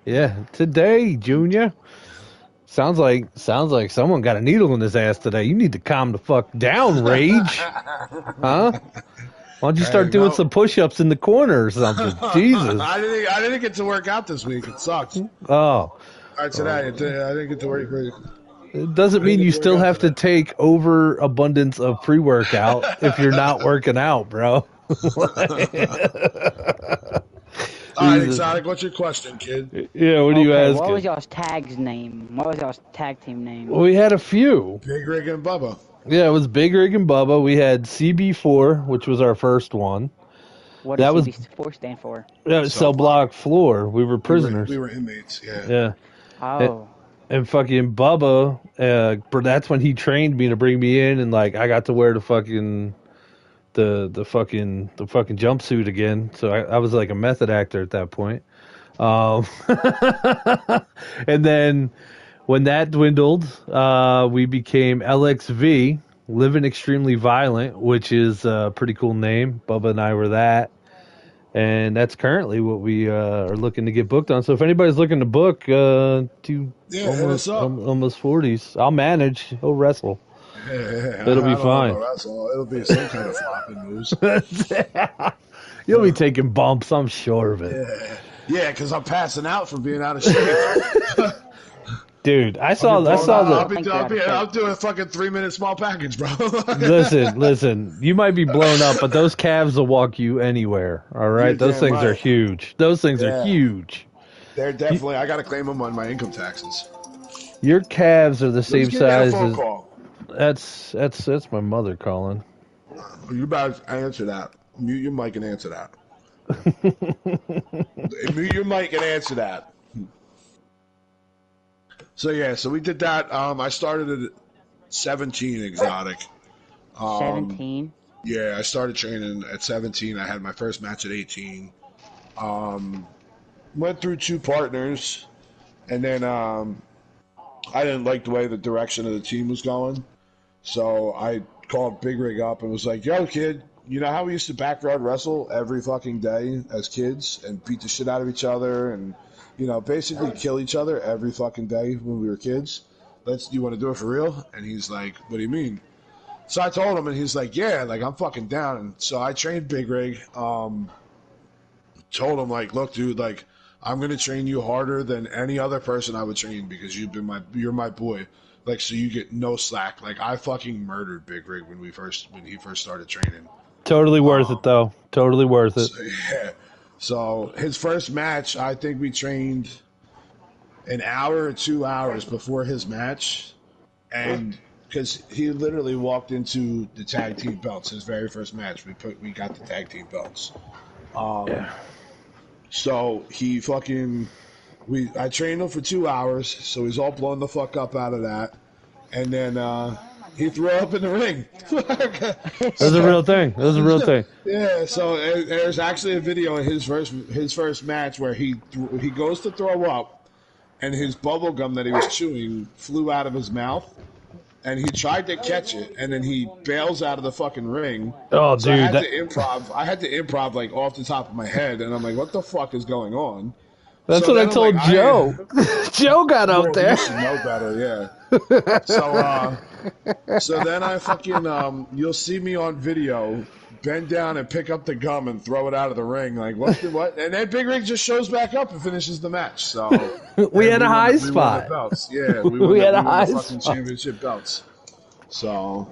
Yeah, today, Junior. Sounds like someone got a needle in his ass today. You need to calm the fuck down, Rage. Huh? Why don't you start Hey, doing no. some push-ups in the corner or something? Jesus. I didn't get to work out this week. It sucks. Oh. Today I didn't get to work. It doesn't I didn't mean get you to work still out have to today. take overabundance of pre-workout if you're not working out, bro. All right, Jesus. Exotic. What's your question, kid? Yeah, what are you Okay, what was asking? y'all's tag's name? What was y'all's tag team name? Well, we had a few. Big Rig and Bubba. Yeah, it was Big Rig and Bubba. We had CB4, which was our first one. What does That was CB4 stand for? cell block floor. We were prisoners. We were inmates. Yeah. Yeah. And, Oh, and fucking Bubba, that's when he trained me to bring me in, and like I got to wear the fucking jumpsuit again. So I was like a method actor at that point. Um, and then when that dwindled, we became LXV, Living Extremely Violent, which is a pretty cool name. Bubba and I were that. And that's currently what we are looking to get booked on. So if anybody's looking to book to Hit us up. almost 40s, I'll manage. He'll wrestle. Yeah, It'll be fine. It'll be some kind of flopping moves. You'll be taking bumps, I'm sure of it. Yeah, because I'm passing out from being out of shape. Dude, I'm doing a fucking 3-minute small package, bro. Listen. You might be blown up, but those calves will walk you anywhere. All right, those things are huge. Those things are huge. They're definitely. I gotta claim them on my income taxes. Your calves are the same size phone as. Call. That's my mother calling. You better answer that. Mute your mic and answer that. Mute your mic and answer that. So yeah, so we did that. I started at 17 exotic. 17? Yeah, I started training at 17. I had my first match at 18. Went through 2 partners, and then I didn't like the way the direction of the team was going. So I called Big Rig up and was like, yo, kid, you know how we used to backyard wrestle every fucking day as kids and beat the shit out of each other and, you know, basically kill each other every fucking day when we were kids? Do you want to do it for real? And he's like, what do you mean? So I told him, and he's like, yeah, like, I'm fucking down. And so I trained Big Rig. Told him, like, look, dude, like, I'm going to train you harder than any other person I would train because you're my boy. Like, so you get no slack. Like, I fucking murdered Big Rig when he first started training. Totally worth it, though. Totally worth it. So, yeah. So his first match, I think we trained an hour or 2 hours before his match, and because he literally walked into the tag team belts, his very first match, we got the tag team belts. So he I trained him for 2 hours, so he's all blown the fuck up out of that, and then he threw up in the ring. That's a real thing. That's a real thing. Yeah, so there's actually a video in his first match where he goes to throw up, and his bubble gum that he was chewing flew out of his mouth, and he tried to catch it, and then he bails out of the fucking ring. Oh, so dude, I had to improv like off the top of my head, and I'm like, what the fuck is going on? That's what I told Joe. Joe got up there. You should know better, yeah. So then I fucking you'll see me on video bend down and pick up the gum and throw it out of the ring. Like what? And then Big Rig just shows back up and finishes the match. So we had a high spot. We won the belts. Yeah, we had a high fucking championship belts. So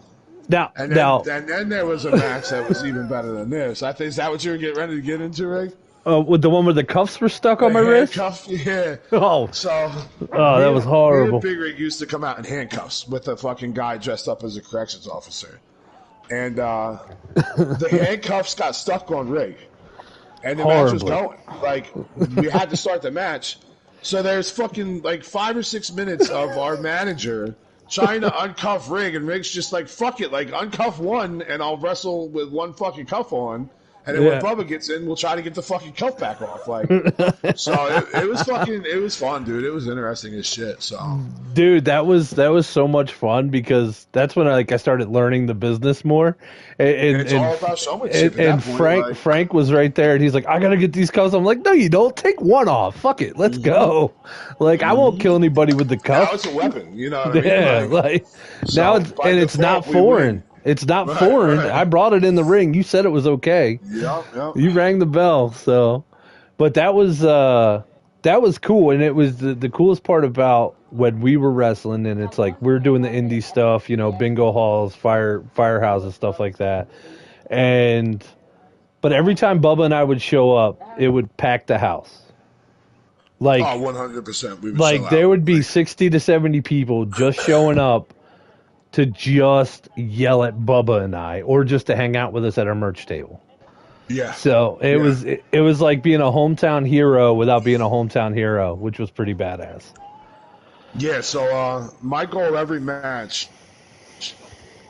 now, and then there was a match that was even better than this. I think is that what you were getting ready to get into, Rig? With the one where the cuffs were stuck on my wrist? Yeah. Oh. So. Oh, that was horrible. Big Rig used to come out in handcuffs with a fucking guy dressed up as a corrections officer. And the handcuffs got stuck on Rig. And the match was going. Like, we had to start the match. So there's fucking like 5 or 6 minutes of our manager trying to uncuff Rig. And Rig's just like, fuck it. Like, uncuff one and I'll wrestle with one fucking cuff on. And then when Bubba gets in, we'll try to get the fucking cuff back off. Like, so it was fun, dude. It was interesting as shit. So, dude, that was so much fun because that's when I started learning the business more. And it's all about showmanship. And Frank was right there, and he's like, "I gotta get these cuffs." I'm like, "No, you don't. Take one off. Fuck it, let's go." Like, I won't kill anybody with the cuff. Now it's a weapon. You know what I mean? Yeah, now it's not foreign. It's not foreign. Right. I brought it in the ring. You said it was okay. Yep. You rang the bell. So, but that was cool, and it was the coolest part about when we were wrestling. And it's like we're doing the indie stuff, bingo halls, firehouses, stuff like that. But every time Bubba and I would show up, it would pack the house. Like 100%. Like there would be 60 to 70 people just showing up to just yell at Bubba and I, or just to hang out with us at our merch table. Yeah. So it was like being a hometown hero without being a hometown hero, which was pretty badass. Yeah. So my goal every match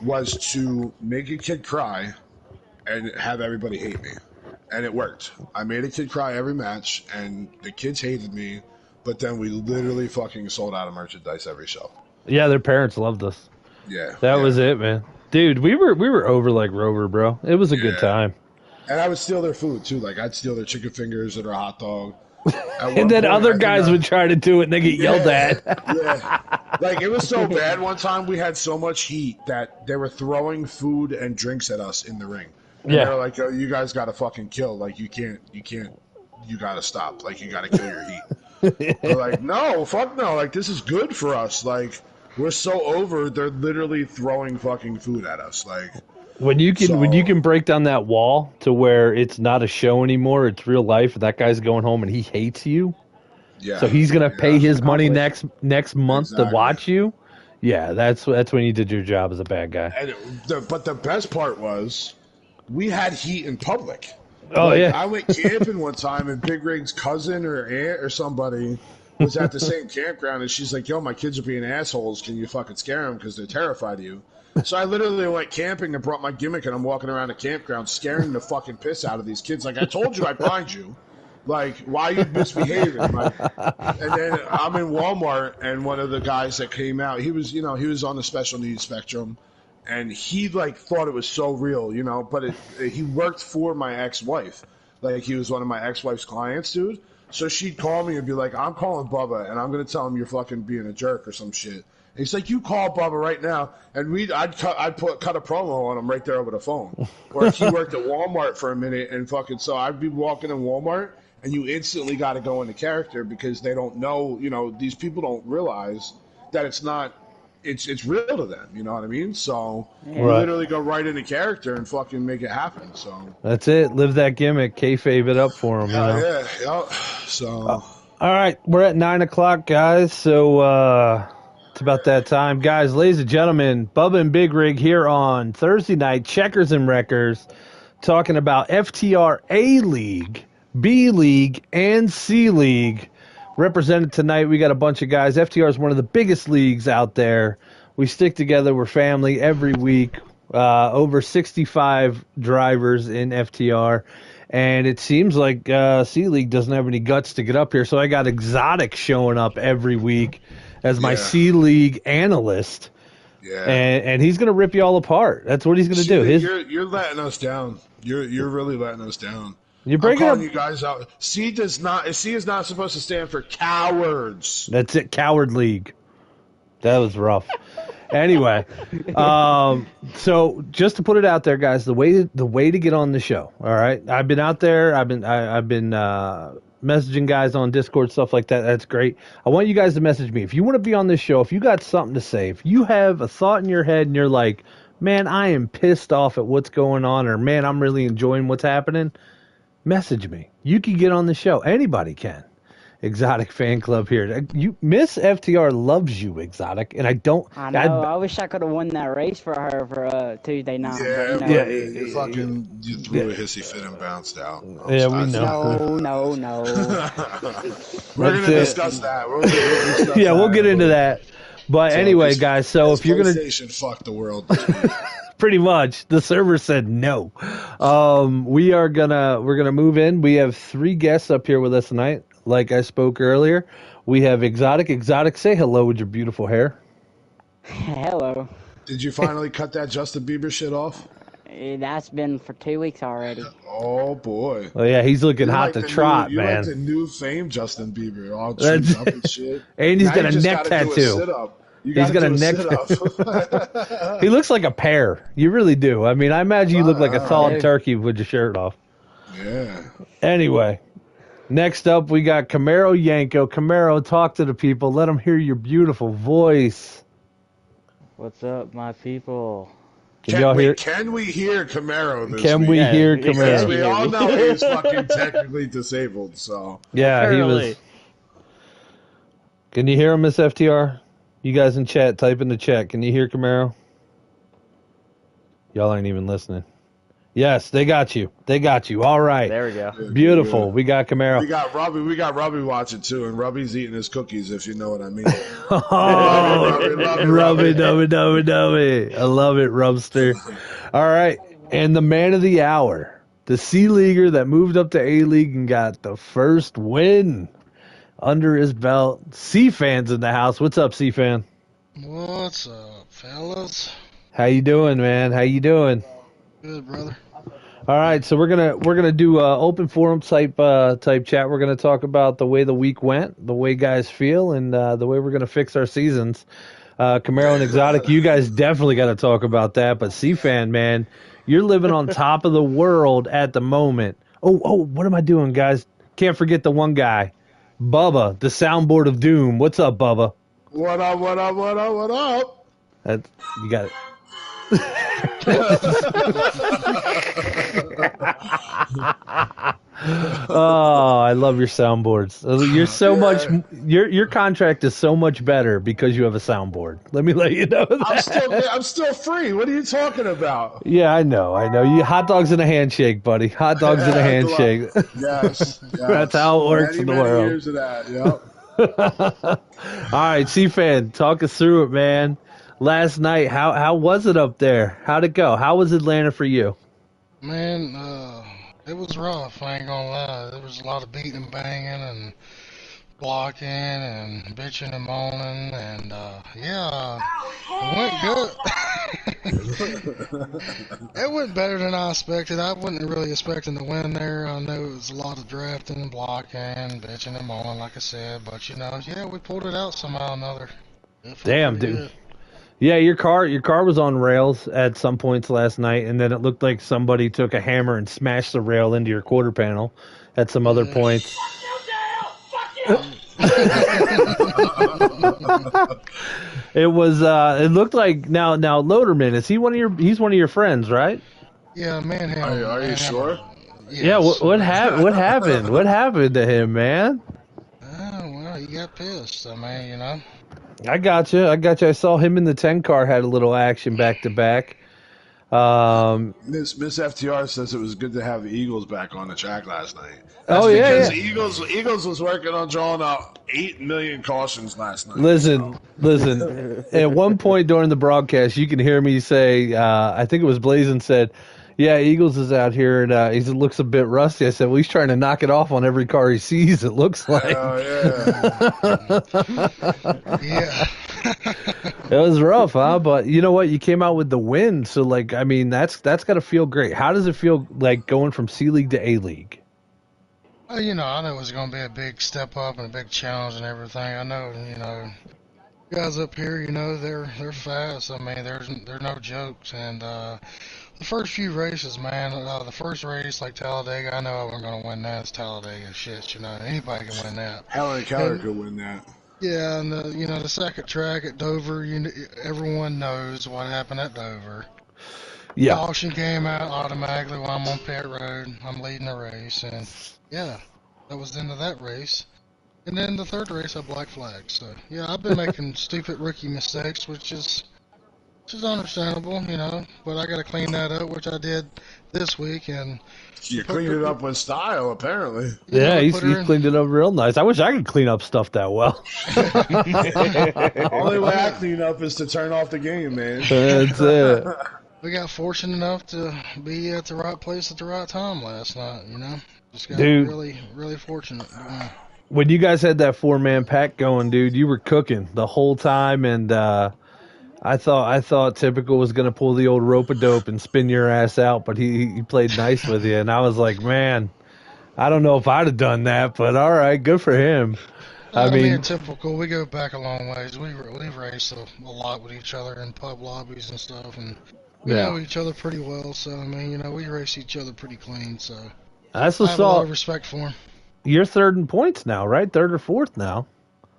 was to make a kid cry and have everybody hate me, and it worked. I made a kid cry every match, and the kids hated me, but then we literally fucking sold out of merchandise every show. Yeah, their parents loved us. Yeah, that was it, man. Dude, we were over like Rover, bro. It was a good time. And I would steal their food too. Like I'd steal their chicken fingers or their hot dog. And then other guys would try to do it, and they get yelled at. Yeah, like it was so bad. One time we had so much heat that they were throwing food and drinks at us in the ring. And they were like, "Yo, you guys got to fucking kill. Like you can't. You got to stop. Like you got to kill your heat." We're like, "No, fuck no. Like this is good for us. Like." We're so over. They're literally throwing fucking food at us. Like when you can break down that wall to where it's not a show anymore, it's real life. And that guy's going home and he hates you. Yeah. So he's gonna pay his money next month to watch you. Yeah, that's when you did your job as a bad guy. But the best part was we had heat in public. Oh yeah. I went camping one time and Big Rig's cousin or aunt or somebody was at the same campground, and she's like, "Yo, my kids are being assholes. Can you fucking scare them because they're terrified of you?" So I literally went camping and brought my gimmick, and I'm walking around the campground scaring the fucking piss out of these kids. Like, I told you I'd find you. Like, why are you misbehaving? Like, and then I'm in Walmart, and one of the guys that came out, he was on the special needs spectrum, and he thought it was so real, but he worked for my ex-wife. Like, he was one of my ex-wife's clients, dude. So she'd call me and be like, "I'm calling Bubba, and I'm going to tell him you're fucking being a jerk or some shit." And he's like, "You call Bubba right now." And I'd cut a promo on him right there over the phone. Or he worked at Walmart for a minute, and so I'd be walking in Walmart, and you instantly got to go into character because they don't know, these people don't realize that it's not, it's real to them, you know what I mean? So you literally go right into character and fucking make it happen. So that's it. Live that gimmick. Kayfabe it up for them. Yeah. So all right, we're at 9:00, guys. So it's about that time, guys. Ladies and gentlemen, Bubba and Big Rig here on Thursday night, Checkers and Wreckers, talking about FTR A League, B League, and C League. Represented tonight, we got a bunch of guys. FTR is one of the biggest leagues out there. We stick together. We're family every week. Over 65 drivers in FTR. And it seems like C League doesn't have any guts to get up here. So I got Exotic showing up every week as my C League analyst. Yeah. And he's going to rip you all apart. That's what he's going to do. You're letting us down. You're really letting us down. You're breaking I'm calling you guys out. C is not supposed to stand for cowards. That's it, Coward League. That was rough. Anyway, so just to put it out there, guys, the way to get on the show. All right, I've been out there. I've been messaging guys on Discord, stuff like that. That's great. I want you guys to message me if you want to be on this show. If you got something to say, if you have a thought in your head and you're like, "Man, I am pissed off at what's going on," or "Man, I'm really enjoying what's happening," message me. You can get on the show. Anybody can. Exotic fan club here. Miss FTR loves you, Exotic, and I don't. I know. I wish I could have won that race for her for Tuesday night. Yeah, but, you threw a hissy fit and bounced out. Yeah, we know. No. We're gonna discuss that. We'll get into that. But anyway, guys. So if you're gonna fuck the world this week. Pretty much. The server said no. We're gonna move in. We have 3 guests up here with us tonight. Like I spoke earlier, we have Exotic. Exotic, say hello with your beautiful hair. Hello. Did you finally cut that Justin Bieber shit off? That's been for 2 weeks already. Oh boy. Oh yeah, he's looking hot to the trot, you man. like the new fame Justin Bieber, all trimmed up and shit. And he's Now got you a just neck gotta do a tattoo. sit-up. You He's gotta got a do neck sit-up. He looks like a pear. You really do. I mean, I imagine you look like a solid turkey with your shirt off. Yeah. Anyway, next up we got Camaro Yanko. Camaro, talk to the people. Let them hear your beautiful voice. What's up, my people? Can Wait, can we hear Camaro this Can week? we hear Because Camaro? we all know he's fucking technically disabled, so. Yeah, Apparently. he was. Can you hear him, Miss FTR? You guys in chat, type in the chat. Can you hear Camaro? Y'all ain't even listening. Yes, they got you. They got you. All right. There we go. Beautiful. Yeah. We got Camaro. We got Robbie watching too, and Robbie's eating his cookies, if you know what I mean. Oh, Rubby. I love it, Rubster. All right. And the man of the hour, the C Leaguer that moved up to A League and got the first win under his belt. C Fan's in the house. What's up, C Fan? What's up, fellas? How you doing, man? How you doing? Good, brother. All right, so we're gonna do open forum type chat. We're gonna talk about the way the week went, the way guys feel, and the way we're gonna fix our seasons. Camaro and Exotic, you guys definitely got to talk about that. But C-Fan, man, you're living on top of the world at the moment. Oh, what am I doing, guys? Can't forget the one guy, Bubba, the soundboard of doom. What's up, Bubba? What up? You got it. Oh, I love your soundboards. You're so much. Your contract is so much better because you have a soundboard. Let me let you know that. I'm still free. What are you talking about? Yeah, I know. You hot dogs and a handshake, buddy. Hot dogs and a handshake. Yes. That's how it works in the world. Years of that. Yep. All right, C-Fan, talk us through it, man. Last night, how was it up there? How'd it go? How was Atlanta for you? Man, it was rough, I ain't gonna lie. There was a lot of beating and banging and blocking and bitching and moaning, and it went good. It went better than I expected. I wasn't really expecting to win there. I know it was a lot of drafting and blocking, bitching and moaning, like I said, but we pulled it out somehow or another. Damn, dude. Yeah, your car was on rails at some points last night, and then it looked like somebody took a hammer and smashed the rail into your quarter panel at some other points. It was. It looked like now Loderman, is he he's one of your friends, right? Yeah, man. Are you sure? Yes. Yeah. What happened? What happened to him, man? Oh, well, he got pissed. I mean, you know. I got you. I saw him in the 10 car had a little action back to back. Miss FTR says it was good to have the Eagles back on the track last night. That's because Eagles was working on drawing out 8 million cautions last night. Listen. At one point during the broadcast, you can hear me say, I think it was Blazin said, "Yeah, Eagles is out here and he looks a bit rusty." I said, "Well, he's trying to knock it off on every car he sees. It looks like." Oh Yeah. It was rough, huh? But you know what? You came out with the win, so that's got to feel great. How does it feel like going from C League to A League? Well, I know it was going to be a big step up and a big challenge and everything. I know, guys up here, they're fast. I mean, they're no jokes. And the first few races, man, the first race, like Talladega, I know I wasn't going to win that. It's Talladega shit, anybody can win that. Helen Keller could win that. Yeah, and the second track at Dover, everyone knows what happened at Dover. Yeah. Caution came out automatically while I'm on pit road. I'm leading the race, and yeah, that was the end of that race. And then the third race, I black flagged. So yeah, I've been making stupid rookie mistakes, which is understandable, But I got to clean that up, which I did this week, and you cleaned it up with style, apparently. Yeah, he's cleaned it up real nice. I wish I could clean up stuff that well. Only way I clean up is to turn off the game, man. That's it. we got fortunate enough to be at the right place at the right time last night. Just got Dude. really, really fortunate. When you guys had that 4-man pack going, dude, you were cooking the whole time, and I thought Typical was gonna pull the old rope a dope and spin your ass out, but he played nice with you, and I was like, man, I don't know if I'd have done that, but all right, good for him. I Me mean, and Typical, we go back a long ways. We've raced a lot with each other in pub lobbies and stuff, and we Yeah. know each other pretty well. So I mean, we race each other pretty clean. So that's I what's have a lot all. of respect for him. You're third in points now, right? Third or fourth now.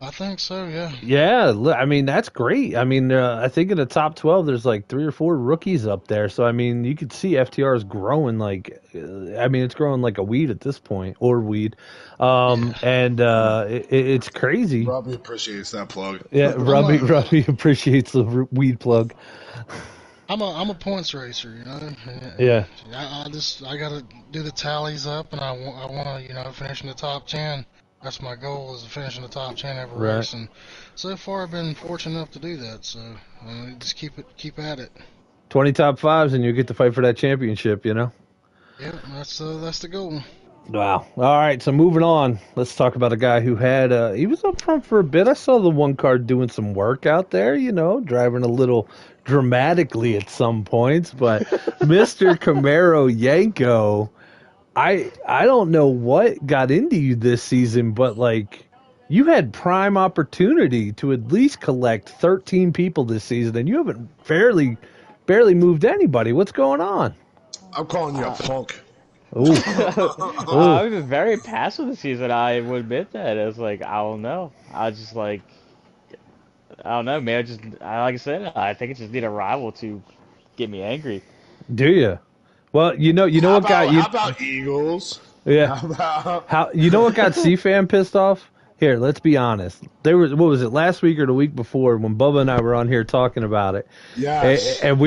I think so. Yeah. Yeah, I mean that's great. I mean, I think in the top 12, there's like 3 or 4 rookies up there. So I mean, you could see FTR is growing like, I mean, it's growing like a weed at this point, or weed, and it's crazy. Robbie appreciates that plug. Yeah, Robbie appreciates the weed plug. I'm a points racer, Yeah. I gotta do the tallies up, and I want to finish in the top 10. That's my goal, is to finish in the top 10 every Right. race, and so far I've been fortunate enough to do that. So just keep at it. 20 top 5s, and you get to fight for that championship. Yeah, that's the goal. Wow. All right, so moving on. Let's talk about a guy who had he was up front for a bit. I saw the one car doing some work out there, driving a little dramatically at some points, but Mr. Camaro Yanko, I don't know what got into you this season, but like you had prime opportunity to at least collect 13 people this season, and you haven't barely moved anybody. What's going on? I'm calling you a punk. Ooh. I was just very passive this season. I would admit that. It's like, I don't know. I just like, I don't know, man. Like I said, I think I just need a rival to get me angry. Do you? Well, you know what got you? How about Eagles? Yeah. How about How you know what got C-Fan pissed off? Here, let's be honest. There was, what was it, last week or the week before, when Bubba and I were on here talking about it. Yes. And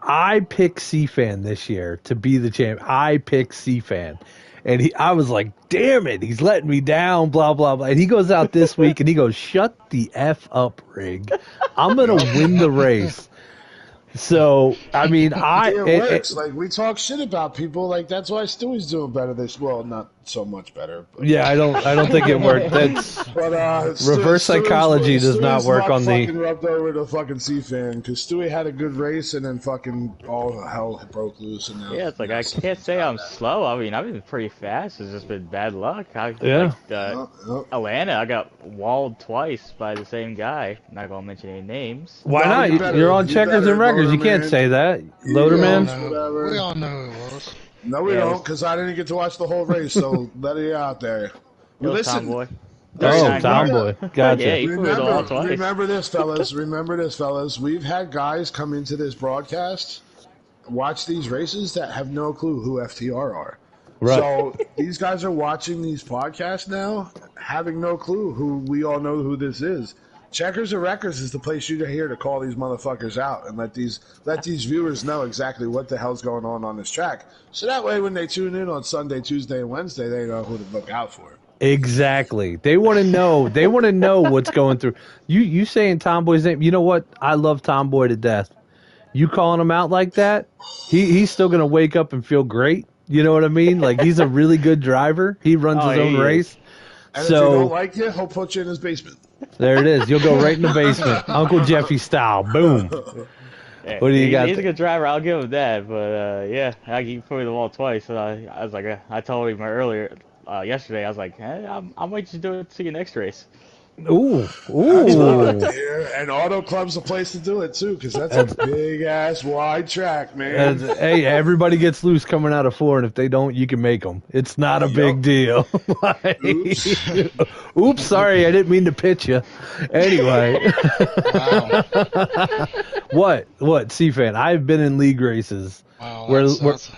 I picked C-Fan this year to be the champ. I picked C-Fan. And I was like, damn it, he's letting me down, blah, blah, blah. And he goes out this week and he goes, shut the F up, Rig. I'm going to win the race. So, I mean, it works. Like, we talk shit about people. Like, that's why Stewie's doing better this. Well, not so much better. But. Yeah, I don't think it worked. That's reverse psychology does not work on the. Fucking rubbed over the fucking C-Fan because Stewie had a good race and then fucking all hell broke loose and now. Yeah, it's like I can't say I'm slow. I mean, I've been pretty fast. It's just been bad luck. Yeah. Atlanta, I got walled twice by the same guy. Not gonna mention any names. Why not? You're on Checkers and Wreckers. You can't say that. Loaderman. We all know who it was. No, we don't, because I didn't get to watch the whole race, so let it out there. Listen, Tomboy. Oh, Tomboy. Gotcha. Yeah, he flew it all twice. remember this, fellas. Remember this, fellas. We've had guys come into this broadcast, watch these races that have no clue who FTR are. Right. So these guys are watching these podcasts now, having no clue who we all know who this is. Checkers or Wreckers is the place you're here to call these motherfuckers out and let these viewers know exactly what the hell's going on this track. So that way, when they tune in on Sunday, Tuesday, and Wednesday, they know who to look out for. Exactly. They want to know. They want to know what's going through. You saying Tomboy's name? You know what? I love Tomboy to death. You calling him out like that? He's still gonna wake up and feel great. You know what I mean? Like, he's a really good driver. He runs his own race. And if you don't like you, he'll put you in his basement. There it is. You'll go right in the basement, Uncle Jeffy style. Boom. Yeah, What do you got? He's a good driver. I'll give him that. But yeah, he put me the wall twice. So I was like, I told him earlier yesterday. I was like, hey, I might just do it to your next race. Ooh. And Auto Club's the place to do it too, because that's a big ass wide track, man. Hey, everybody gets loose coming out of 4, and if they don't, you can make them. It's not a big deal. Oops, sorry, I didn't mean to pitch you. Anyway, what, C-Fan? I've been in league races. Wow,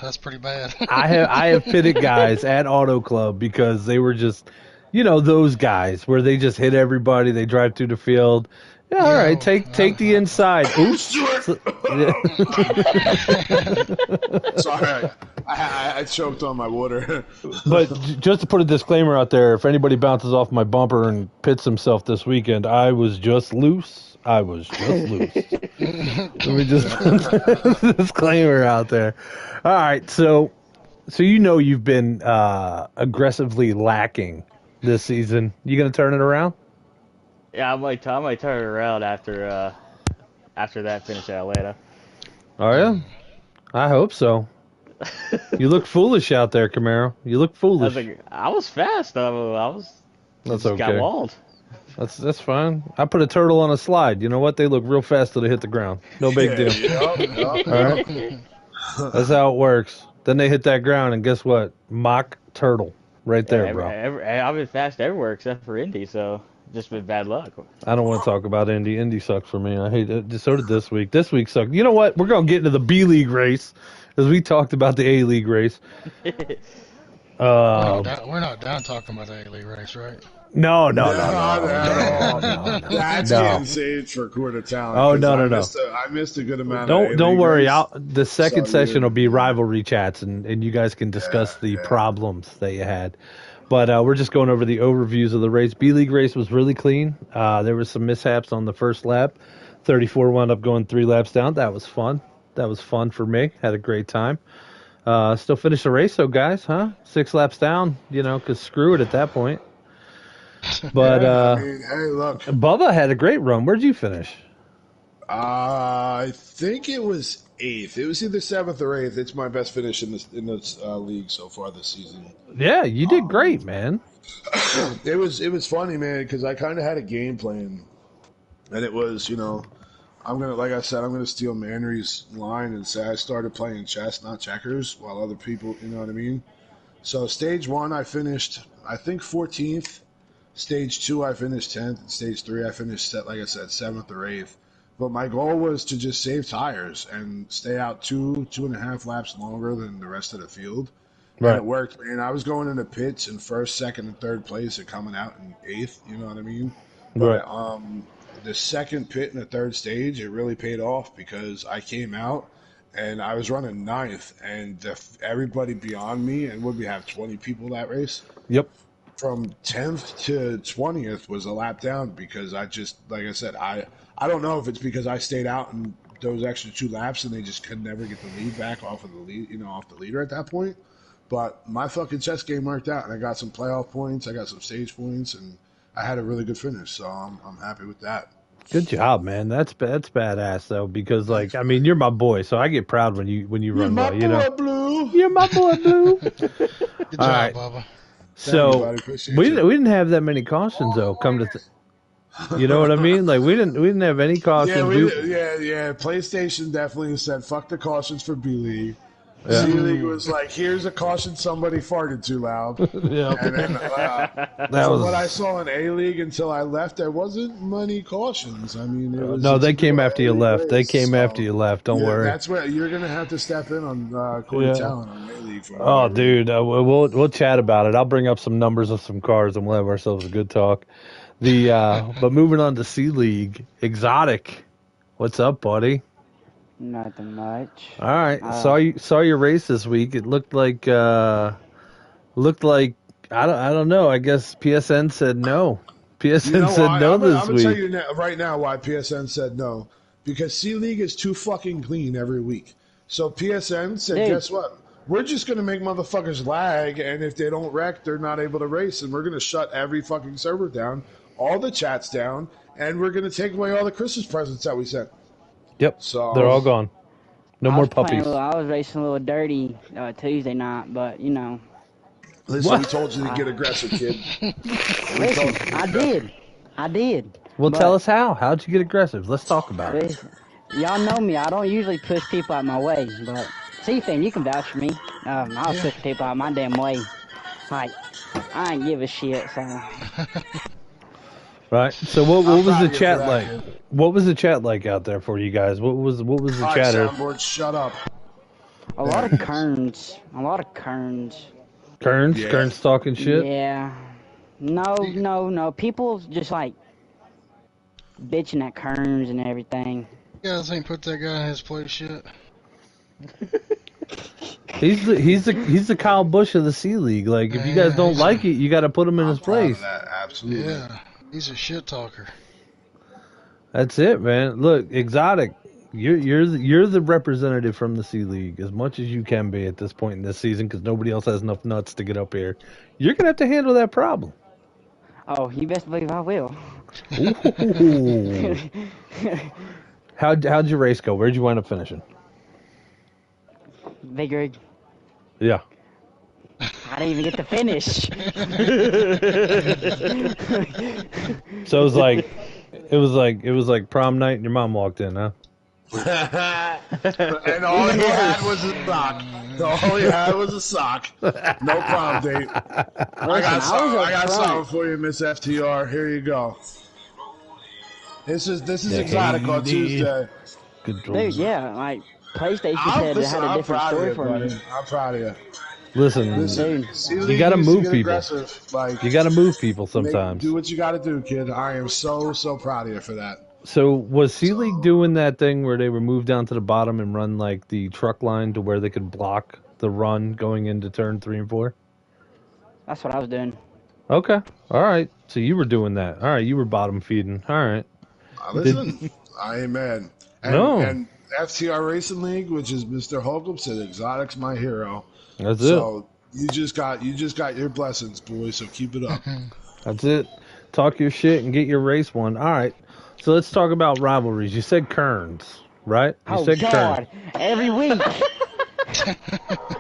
that's pretty bad. I have pitted guys at Auto Club because they were just, those guys where they just hit everybody. They drive through the field. Yeah, all right, take the inside. Oops. Sorry, I choked on my water. But just to put a disclaimer out there, if anybody bounces off my bumper and pits himself this weekend, I was just loose. Let me just put the disclaimer out there. All right, so you've been aggressively lacking this season. You gonna turn it around? Yeah, I might turn it around after that finish at Atlanta. Oh yeah, I hope so. You look foolish out there, Camaro. You look I was foolish. like, I was fast though. That's Just got okay. walled. That's fine. I put a turtle on a slide. You know what? They look real fast till they hit the ground. No big deal. Yup. All right, that's how it works. Then they hit that ground, and guess what? Mock turtle, right there, bro. I've been fast everywhere except for Indy, so just been bad luck. I don't want to talk about Indy. Indy sucks for me. I hate it. So did this week. This week sucked. You know what? We're gonna get into the B League race, as we talked about the A League race. We're not done talking about the A-League race, right? No. That's getting saved for quarter talent. Oh, no. I missed a good amount. Don't worry. Race. The second So session will be yeah. rivalry chats, and you guys can discuss the problems that you had. But we're just going over the overviews of the race. B League race was really clean. There was some mishaps on the first lap. 34 wound up going 3 laps down. That was fun. That was fun for me. Had a great time. Still finished the race, though, guys, huh? 6 laps down, because screw it at that point. But hey, look. Bubba had a great run. Where'd you finish? I think it was 8th. It was either 7th or 8th. It's my best finish in this league so far this season. Yeah, you did great, man. It was funny, man, because I kind of had a game plan, and it was, I'm gonna steal Manry's line and say I started playing chess, not checkers, while other people, you know what I mean. So stage 1, I finished, I think 14th. Stage 2, I finished 10th. And stage 3, I finished, like I said, 7th or 8th. But my goal was to just save tires and stay out 2.5 laps longer than the rest of the field. Right. And it worked, man. I was going into pits in 1st, 2nd, and 3rd place and coming out in 8th, you know what I mean? But, Right. The 2nd pit and the 3rd stage, it really paid off because I came out and I was running 9th, and everybody beyond me, and would we have 20 people that race? Yep. From 10th to 20th was a lap down because I just, like I said, I don't know if it's because I stayed out in those extra 2 laps and they just could never get the lead back off of the lead, off the leader at that point. But my fucking chess game worked out, and I got some playoff points, I got some stage points, and I had a really good finish. So I'm happy with that. Good job, man. That's badass though, because you're my boy, so I get proud when you run well. Blue. You're my boy, Blue. Good job, All right. Bubba. So we didn't have that many cautions though. You know what I mean? Like we didn't have any cautions. Yeah. PlayStation definitely said fuck the cautions for B League. Yeah. C League was like, here's a caution somebody farted too loud. Yeah. And then what I saw in A League until I left, there wasn't many cautions. I mean, it was No, they came after you left. They came after you left. Don't worry. That's where you're gonna have to step in on Corey Talent on A League. Oh, dude, we'll chat about it. I'll bring up some numbers of some cars, and we'll have ourselves a good talk. But moving on to C League, Exotic. What's up, buddy? Nothing much. All right, saw your race this week. It looked like I don't know. I guess PSN said no. PSN said no this week. I'm gonna tell you right now why PSN said no. Because C League is too fucking clean every week. So PSN said, guess what? We're just gonna make motherfuckers lag, and if they don't wreck, they're not able to race, and we're gonna shut every fucking server down, all the chats down, and we're gonna take away all the Christmas presents that we sent. Yep. So they're all gone. No more puppies. I was racing a little dirty Tuesday night, but Listen, we told you to get aggressive, kid. Listen, I did. Well, tell us how. How'd you get aggressive? Let's talk about it. Y'all know me. I don't usually push people out my way, but C-Fan, you can vouch for me. I'll push people out my damn way. Like, I ain't give a shit, so... Right. So what was the chat like? What was the chat like out there for you guys? What was the chatter? Soundboard, shut up. A lot of kerns. Kerns talking shit? Yeah. No. People just like bitching at kerns and everything. You guys ain't put that guy in his place yet. He's the Kyle Busch of the C League. Like if you guys don't like it, you got to put him in his place. Absolutely. Yeah. He's a shit talker. That's it, man. Look, Exotic. You're the representative from the C League as much as you can be at this point in this season because nobody else has enough nuts to get up here. You're gonna have to handle that problem. Oh, you best believe I will. Ooh. How'd your race go? Where'd you wind up finishing? Big rig. Yeah. I didn't even get to finish. So it was like prom night and your mom walked in, huh? And all he had was a sock. All he had was a sock. No prom date. I got something for you, Miss FTR. Here you go. This is exotic on Tuesday. Good Dude, yeah, like PlayStation said it had a different story for me. I'm proud of you. Listen, Dude, you gotta move people. Like, You gotta move people sometimes. Do what you gotta do, kid. I am so proud of you for that. So was C League doing that thing where they would move down to the bottom and run like the truck line to where they could block the run going into turn 3 and 4? that's what I was doing. Okay, all right. So you were doing that. All right, you were bottom feeding. All right. Listen, I ain't mad. And FTR Racing League, which is Mr. Holcomb, said Exotic's my hero. That's it. So you just got your blessings, boy. So keep it up. That's it. Talk your shit and get your race won. All right. So let's talk about rivalries. You said Kearns, right? You said God! Kearns. Every week,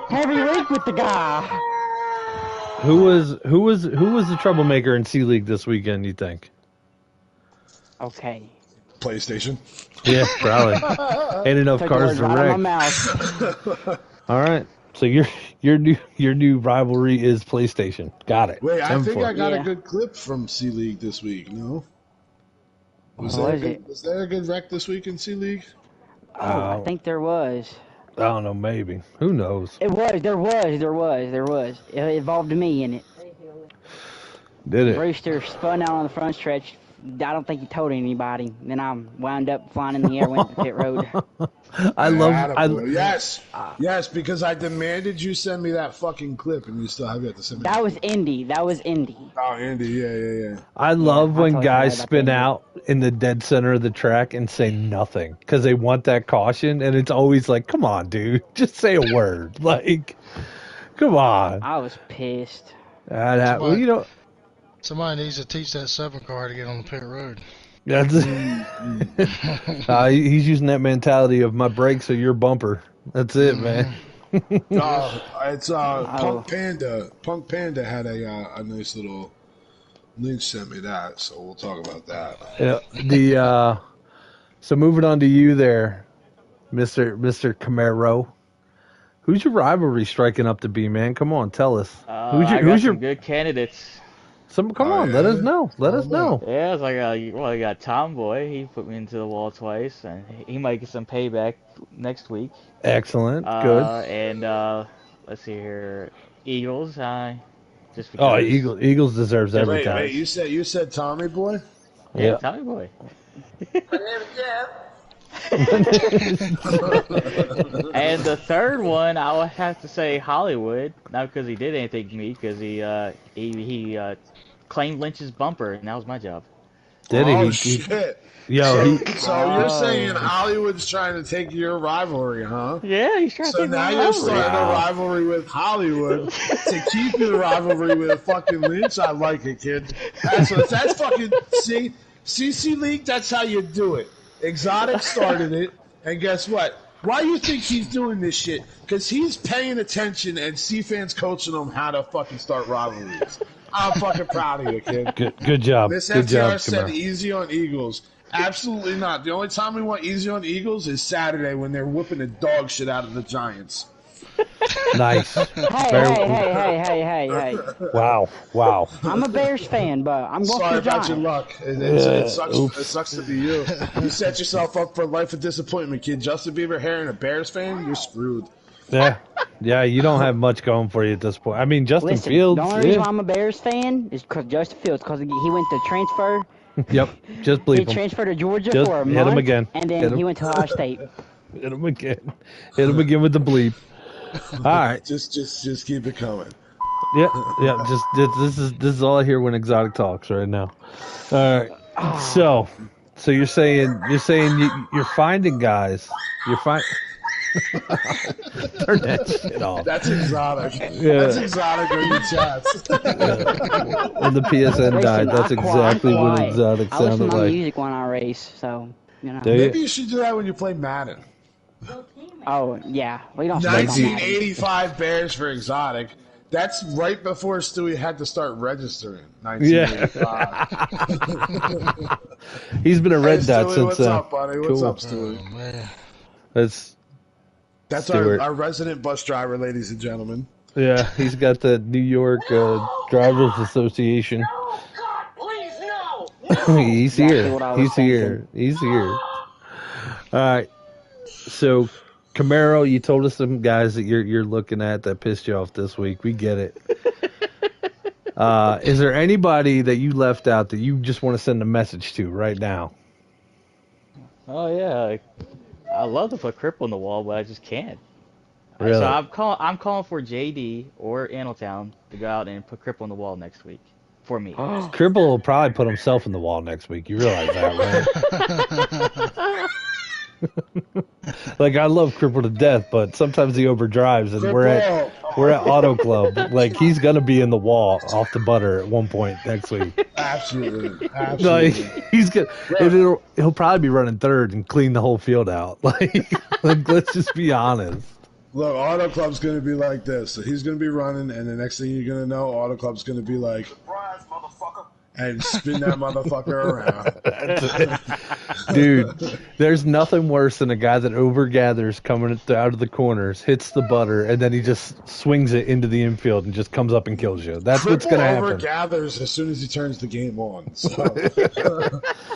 every week with the guy. Who was the troublemaker in C League this weekend? You think? Okay. PlayStation. Yeah, probably. Ain't enough Took cars words to right out of my wreck. mouth. All right. So your new rivalry is PlayStation. Got it. Wait, I think 10-4. I got a good clip from C League this week. No. Was there a good wreck this week in C League? Oh, I think there was. I don't know. Maybe. Who knows? There was. It involved me in it. Did it? Brewster spun out on the front stretch. I don't think he told anybody. Then I wound up flying in the air, went to pit road. Yes, because I demanded you send me that fucking clip, and you still have yet to send me. That was Indy. Oh, Indy, yeah. I love when totally guys forgot about spin that. out in the dead center of the track and say nothing because they want that caution, and it's always like, "Come on, dude, just say a word." Like, come on. I was pissed. Well, you know, Somebody needs to teach that 7 car how to get on the pit road. that's he's using that mentality of my brakes are your bumper. That's it, man. It's Punk Panda. Punk Panda had a nice little link sent me that, so we'll talk about that. Yeah, so moving on to you there, Mr. Camaro. Who's your rivalry striking up to be, man? Come on, tell us. Who's your good candidates? Come on, let us know. Let us know. Yeah, it's like I got Tomboy. He put me into the wall twice, and he might get some payback next week. Excellent, good. And let's see here, Eagles. Just because. Eagles deserves every time. Wait, you said Tommy Boy? Yeah, Tommy Boy. My name is Jeff. And the third one, I would have to say Hollywood, not because he did anything to me, because he claimed Lynch's bumper, and that was my job. Did he? Shit. Yo, so you're saying Hollywood's trying to take your rivalry, huh? Yeah, he's trying to take my rivalry. So now you're starting a rivalry with Hollywood to keep your rivalry with fucking Lynch. I like it, kid. That's fucking CC League. That's how you do it. Exotic started it, and guess what? Why do you think he's doing this shit? Because he's paying attention, and C-fans coaching him how to fucking start rivalries. I'm fucking proud of you, kid. Good job. Miss Good FTR job, said Camaro. easy on Eagles. Absolutely not. The only time we want easy on Eagles is Saturday when they're whooping the dog shit out of the Giants. Nice. Hey. Wow. I'm a Bears fan, but I'm going Sorry for the about your Giants. luck. It sucks to be you. You set yourself up for a life of disappointment, kid. Justin Bieber hair and a Bears fan, you're screwed. Yeah, you don't have much going for you at this point. I mean, Justin Fields. The only reason why I'm a Bears fan is because Justin Fields, because he went to transfer. Yep, just bleep him. He transferred to Georgia Just for a hit month, him again. and then he went to Ohio State. Hit him again. Hit him again with the bleep. All right. Just keep it coming. Yeah. This is all I hear when Exotic talks right now. All right. So, So you're saying you're finding guys. You're Turn that shit off. That's exotic. Yeah. That's exotic on your chats. When the PSN died, that's exactly what quiet. exotic I listen sounded to my like. music when I race, so you know. Do Maybe you? you should do that when you play Madden. Oh yeah, we don't. speak on that. 1985 Bears for exotic. That's right before Stewie had to start registering. Yeah. 1985. He's been a red Hey, dot Stewie, since what's then. up, buddy? What's Cool. up, Stewie? Oh, man. That's Stewart. Our resident bus driver, ladies and gentlemen. Yeah, he's got the New York Drivers Association. Oh, God, please, no! He's Exactly here. what I was He's here. He's here. All right. So, Camaro, you told us some guys that you're looking at that pissed you off this week. We get it. Is there anybody that you left out that you just want to send a message to right now? Oh yeah, I love to put Cripple on the wall, but I just can't. Really? So I'm calling for JD or Annaltown to go out and put Cripple on the wall next week for me. Cripple will probably put himself in the wall next week. You realize that, right? Like, I love Cripple to death, but sometimes he overdrives, and we're at Auto Club. Like, he's gonna be in the wall off the butter at one point next week. Absolutely. Like, Absolutely. he's good. He'll probably be running third and clean the whole field out. Like let's just be honest. Look, Auto Club's going to be like this. So he's going to be running, and the next thing you're going to know, Auto Club's going to be like, Surprise, motherfucker. and spin that motherfucker around. Dude, there's nothing worse than a guy that overgathers coming out of the corners, hits the butter, and then he just swings it into the infield and just comes up and kills you. That's what's going to happen. Overgathers as soon as he turns the game on. So,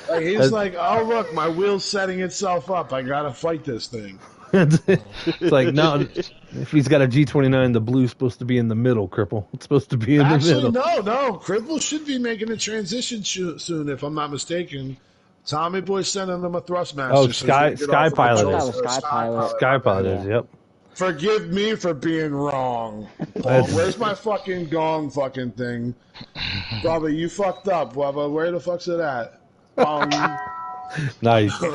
like, he's like, oh, look, my wheel's setting itself up. I got to fight this thing. It's like, no, if he's got a G29, the blue's supposed to be in the middle, Cripple. It's supposed to be in the middle. No. Cripple should be making a transition soon, if I'm not mistaken. Tommy Boy sending them a Thrustmaster. Oh, so Sky he can get off Pilot the That is. was Sky Pilot. Sky Pilot is, yep. Forgive me for being wrong. Paul, where's my fucking gong fucking thing? Bubba, you fucked up, Bubba. Where the fuck's it at? Nice. All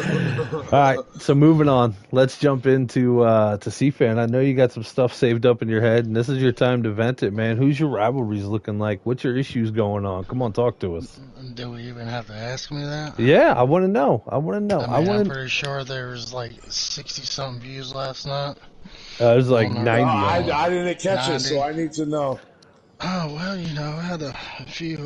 right, so moving on. Let's jump into to C-Fan. I know you got some stuff saved up in your head, and this is your time to vent it, man. Who's your rivalries looking like? What's your issues going on? Come on, talk to us. Do we even have to ask me that? Yeah, I want to know. I I'm pretty sure there was like 60-something views last night. It was like Oh, no. 90. I didn't catch it, so I need to know. Oh, well, I had a few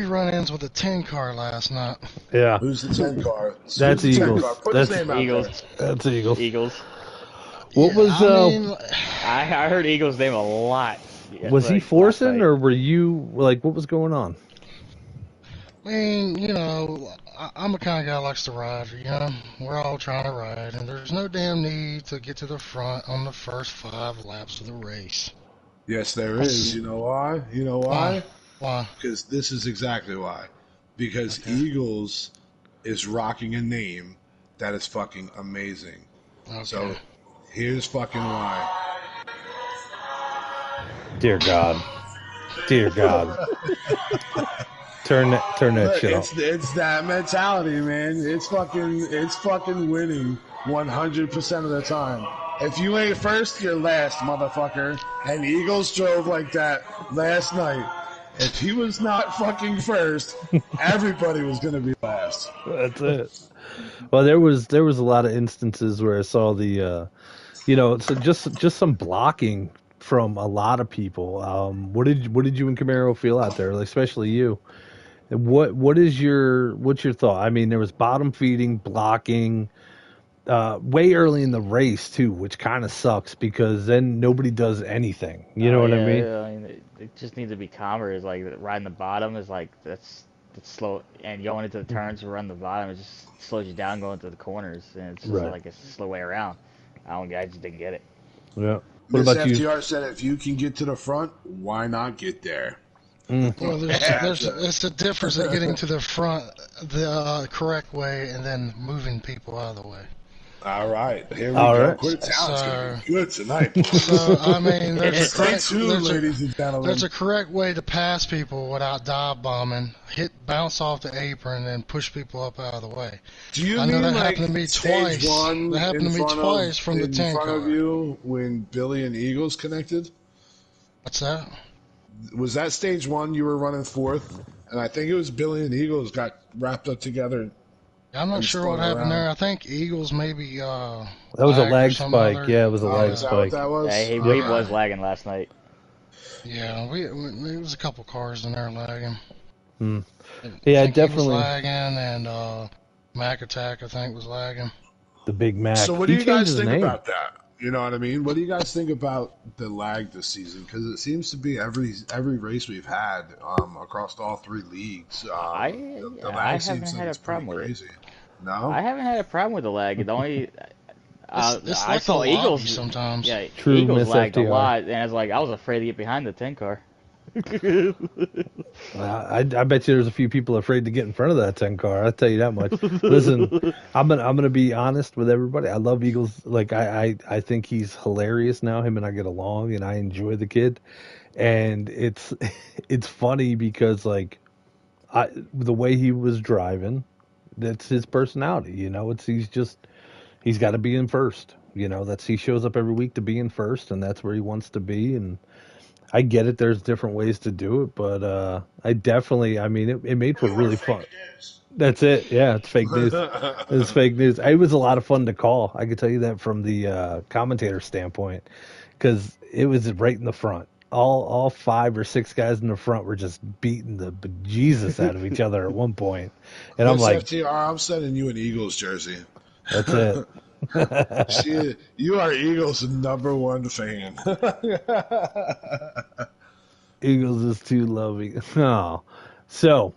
run-ins with a 10 car last night. Yeah, Who's the 10 car? That's Who's the 10 Eagles. car? Put That's his name out Eagles. that's Eagles. Eagles. What was I mean, I heard Eagles' name a lot. was he like, forcing, last night. or were you like, what was going on? I'm the kind of guy that likes to ride, We're all trying to ride, and there's no damn need to get to the front on the first 5 laps of the race. Yes, there is. You know why? You know why? Why? Because this is exactly why. Because Eagles is rocking a name that is fucking amazing. Okay. So here's fucking why. Dear God. Dear God. Turn that Look, shit off. it's that mentality, man. It's fucking winning 100% of the time. If you ain't first, you're last, motherfucker. And Eagles drove like that last night. If he was not fucking first, everybody was gonna be last. That's it. Well, there was a lot of instances where I saw the, so just some blocking from a lot of people. What did you and Camaro feel out there, like, especially you? What's your thought? I mean, there was bottom feeding, blocking, way early in the race too, which kind of sucks because then nobody does anything. You know what I mean? Yeah, I mean, it just needs to be calmer. Is like riding the bottom is like that's slow, and going into the turns to run the bottom, it just slows you down going through the corners, and it's just like a slow way around. I just didn't get it. Yeah. What Miss about you? FTR said, if you can get to the front, why not get there? Well, there's a difference in getting to the front the correct way and then moving people out of the way. All right, here we All go. right. Quit Town's gonna be good tonight, boys. So I mean, there's a Stay correct, tuned, ladies and gentlemen. there's a correct way to pass people without dive bombing. Bounce off the apron, and push people up out of the way. Do you I know mean that like happened to me stage twice. one That happened in to me front twice from the in 10 front of car. you when Billy and Eagles connected? What's that? Was that stage one you were running fourth? And I think it was Billy and Eagles got wrapped up together. I'm not and sure what spun happened around. there. I think Eagles maybe. That was a lagged or lag some spike. other- Yeah, it was a lag Is that what spike. that was? Yeah, he Alright. was lagging last night. Yeah, there was a couple cars in there lagging. Hmm. I Yeah, think he was definitely. lagging, and Mac Attack I think was lagging. The Big Mac. So what do He you changed guys his think name. about that? You know what I mean? What do you guys think about the lag this season? Because it seems to be every race we've had across all three leagues. The I lag seems haven't like had a it's pretty problem with it. crazy. No? I haven't had a problem with the lag. The only It's I like saw the lobby Eagles sometimes. Yeah, True, Eagles miss lagged a FTR. lot, and I was afraid to get behind the 10 car. I bet you there's a few people afraid to get in front of that 10 car. I'll tell you that much. Listen, I'm gonna be honest with everybody. I love Eagles. Like I think he's hilarious now. Him and I get along, and I enjoy the kid. And it's funny because like the way he was driving, that's his personality. You know, he's got to be in first. You know, he shows up every week to be in first, and that's where he wants to be. And I get it. There's different ways to do it, but I mean, it made for really fun. That's it. Yeah, it's fake news. It's fake news. It was a lot of fun to call. I can tell you that from the commentator standpoint, because it was right in the front. All 5 or 6 guys in the front were just beating the bejesus out of each other at one point, and I'm Miss like, FTR, I'm sending you an Eagles jersey. that's it. You are Eagles' #1 fan. Eagles is too loving. Oh, so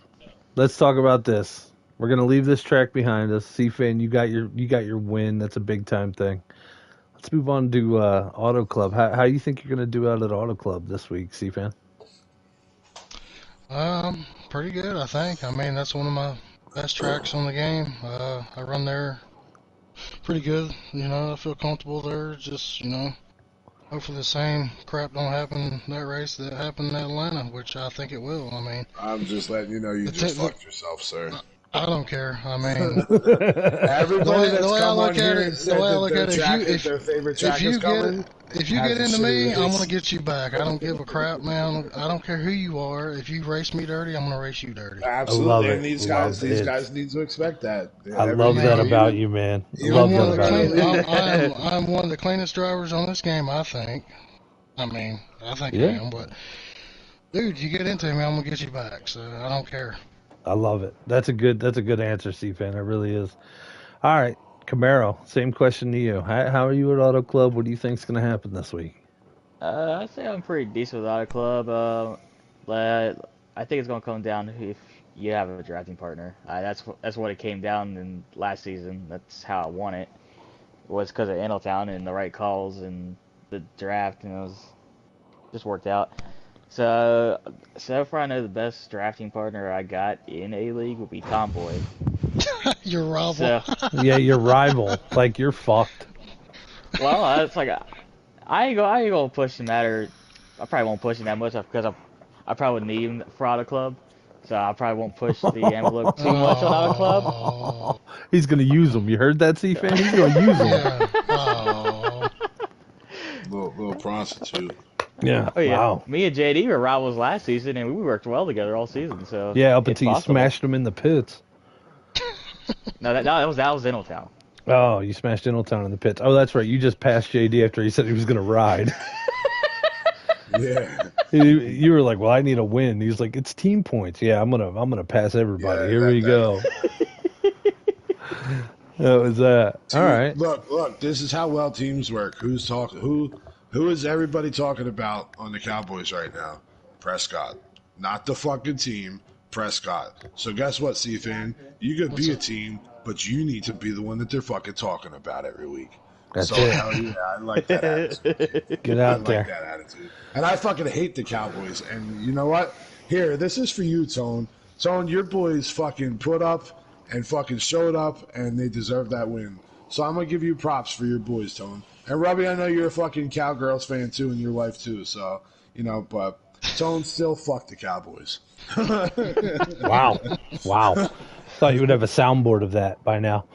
let's talk about this. We're gonna leave this track behind us. C-Fan, you got your win. That's a big time thing. Let's move on to Auto Club. How you think you're gonna do out at Auto Club this week, C-Fan? Pretty good, I think. I mean, that's one of my best tracks on the game. I run there pretty good. You know, I feel comfortable there. Just, you know, hopefully the same crap don't happen that race that happened in Atlanta, which I think it will. I mean, I'm just letting you know you just fucked yourself, sir. I don't care. I mean, Everybody that's come on here and said that their track is their favorite track is coming. if you has get a into shitty me, race. I'm gonna get you back. I don't give a crap, man. I don't care who you are. If you race me dirty, I'm gonna race you dirty. Absolutely, love it. and these Love guys it. need to expect that. I love that about you, man. I love that about you. I'm one of the cleanest drivers on this game, I think. I mean, I think I am, but dude, you get into me, I'm gonna get you back. So I don't care. I love it. That's a good answer, C-Fan. It really is. All right, Camaro. Same question to you. How are you at Auto Club? What do you think's going to happen this week? I'd say I'm pretty decent with Auto Club. But I think it's gonna come down to if you have a drafting partner. That's what it came down in last season. That's how I won it. Was because of Intletown and the right calls and the draft, and it was just worked out. So far, I know the best drafting partner I got in a league would be Tomboy. Your rival. So, Yeah, your rival. Like, you're fucked. well, it's like I ain't gonna push him that, or I probably won't push him that much because I probably would need him for Auto Club. So I probably won't push the envelope too much on Auto Club. Oh, He's going to use them. You heard that, C-Fan? He's going to use them. yeah. Oh. Little prostitute. Yeah. Oh yeah, Wow. me and JD were rivals last season, and we worked well together all season. So Yeah, up it's until you possible. smashed him in the pits. No, that was Intletown. Oh, you smashed Intletown in the pits. Oh, that's right. You just passed JD after he said he was going to ride. Yeah. You were like, "Well, I need a win." He's like, "It's team points." Yeah, I'm gonna pass everybody. Yeah, Here we go. That was that. All right. Look. This is how well teams work. Who's talking? Who is everybody talking about on the Cowboys right now? Prescott, not the fucking team. Prescott. So guess what, C-Fan? You could be a team, but you need to be the one that they're fucking talking about every week. That's so it. hell yeah, I like that attitude. Get I out like there. that attitude. And I fucking hate the Cowboys. And you know what? Here, this is for you, Tone. Tone, your boys fucking put up and fucking showed up, and they deserve that win. So I'm gonna give you props for your boys, Tone. And Robbie, I know you're a fucking Cowgirls fan too in your life too. So but Tone still fuck the Cowboys. Wow. Thought you would have a soundboard of that by now.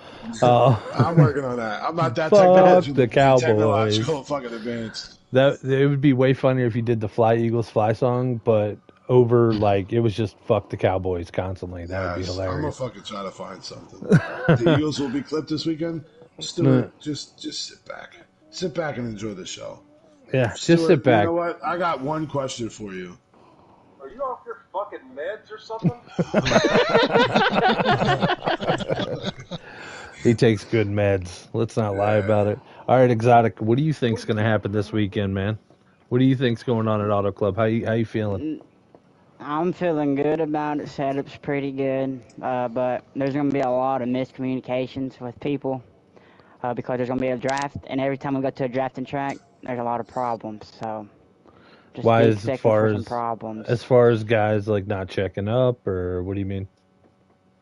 I'm working on that. I'm not that Fuck the Cowboys. technological fucking advanced. That it would be way funnier if you did the Fly Eagles Fly song, but over it was just fuck the Cowboys constantly. That would be I'm gonna hilarious. fucking try to find something. The Eagles will be clipped this weekend. Stuart, just sit back and enjoy the show. Yeah, Stuart, just sit back. You know what? I got one question for you. Are you off your fucking meds or something? He takes good meds. Let's not lie about it. All right, Exotic, what do you think's going to happen this weekend, man? What do you think's going on at Auto Club? How you feeling? I'm feeling good about it. Setup's pretty good, but there's going to be a lot of miscommunications with people because there's going to be a draft, and every time we go to a drafting track, there's a lot of problems. So just Why be is expecting for some problems. as far as guys like not checking up, or what do you mean?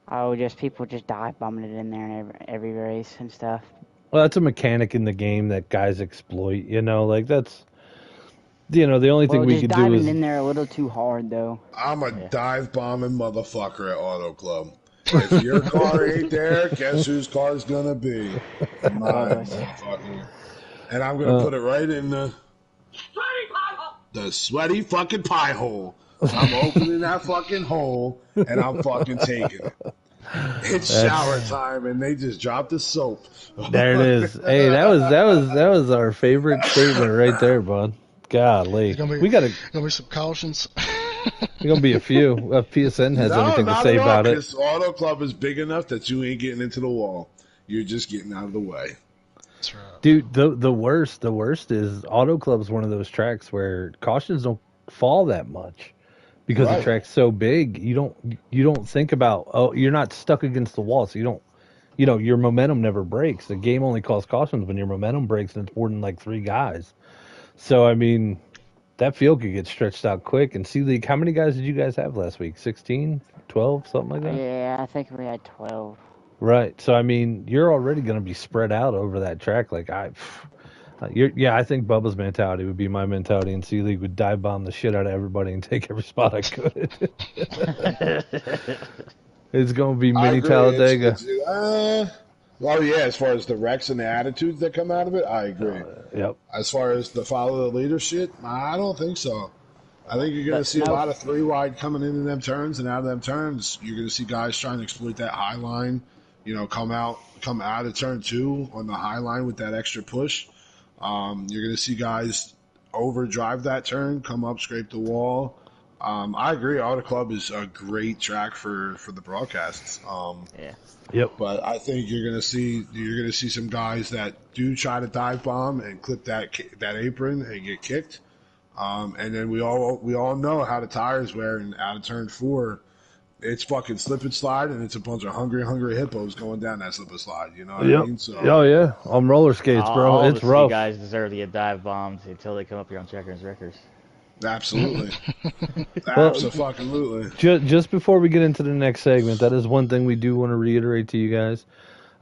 Oh, just people just dive bombing it in there in every race and stuff. Well, that's a mechanic in the game that guys exploit. Like that's the only thing we just could do diving is in there a little too hard though. I'm a dive bombing motherfucker at Auto Club. If your car ain't there, guess whose car's gonna be? Mine, motherfucker. And I'm gonna put it right in the sweaty fucking pie hole. I'm opening that fucking hole and I'm fucking taking it. It's shower time and they just dropped the soap. There it is. Hey, that was our favorite statement right there, bud. Golly, we gotta be some cautions. There's gonna be a few. PSN has anything to say about it. This Auto Club is big enough that you ain't getting into the wall. You're just getting out of the way. That's right. Dude, the worst is Auto Club's one of those tracks where cautions don't fall that much because the track's so big. You don't think about you're not stuck against the wall, so you don't your momentum never breaks. The game only calls cautions when your momentum breaks and it's more than like 3 guys. So I mean, that field could get stretched out quick. And C-League, how many guys did you guys have last week? 16, 12, something like that? Yeah, I think we had 12. Right. So I mean, you're already going to be spread out over that track. Like I think Bubba's mentality would be my mentality, and C-League would dive bomb the shit out of everybody and take every spot I could. It's going to be mini Talladega. As far as the wrecks and the attitudes that come out of it, I agree. Yep. As far as the follow the leader shit, I don't think so. I think you're going to see a lot of 3 wide coming into them turns and out of them turns. You're going to see guys trying to exploit that high line, come out of turn 2 on the high line with that extra push. You're going to see guys overdrive that turn, come up, scrape the wall. I agree. Auto Club is a great track for the broadcasts. Yep. But I think you're gonna see some guys that do try to dive bomb and clip that apron and get kicked. And then we all know how the tires wear, and out of turn 4, it's fucking slip and slide, and it's a bunch of hungry hippos going down that slip and slide. You know what I mean? So, oh yeah, on roller skates, bro. All It's the rough. guys deserve to get dive bombed until they come up here on Checkers Wreckers. Absolutely. Absolutely. Just before we get into the next segment, that is one thing we do want to reiterate to you guys.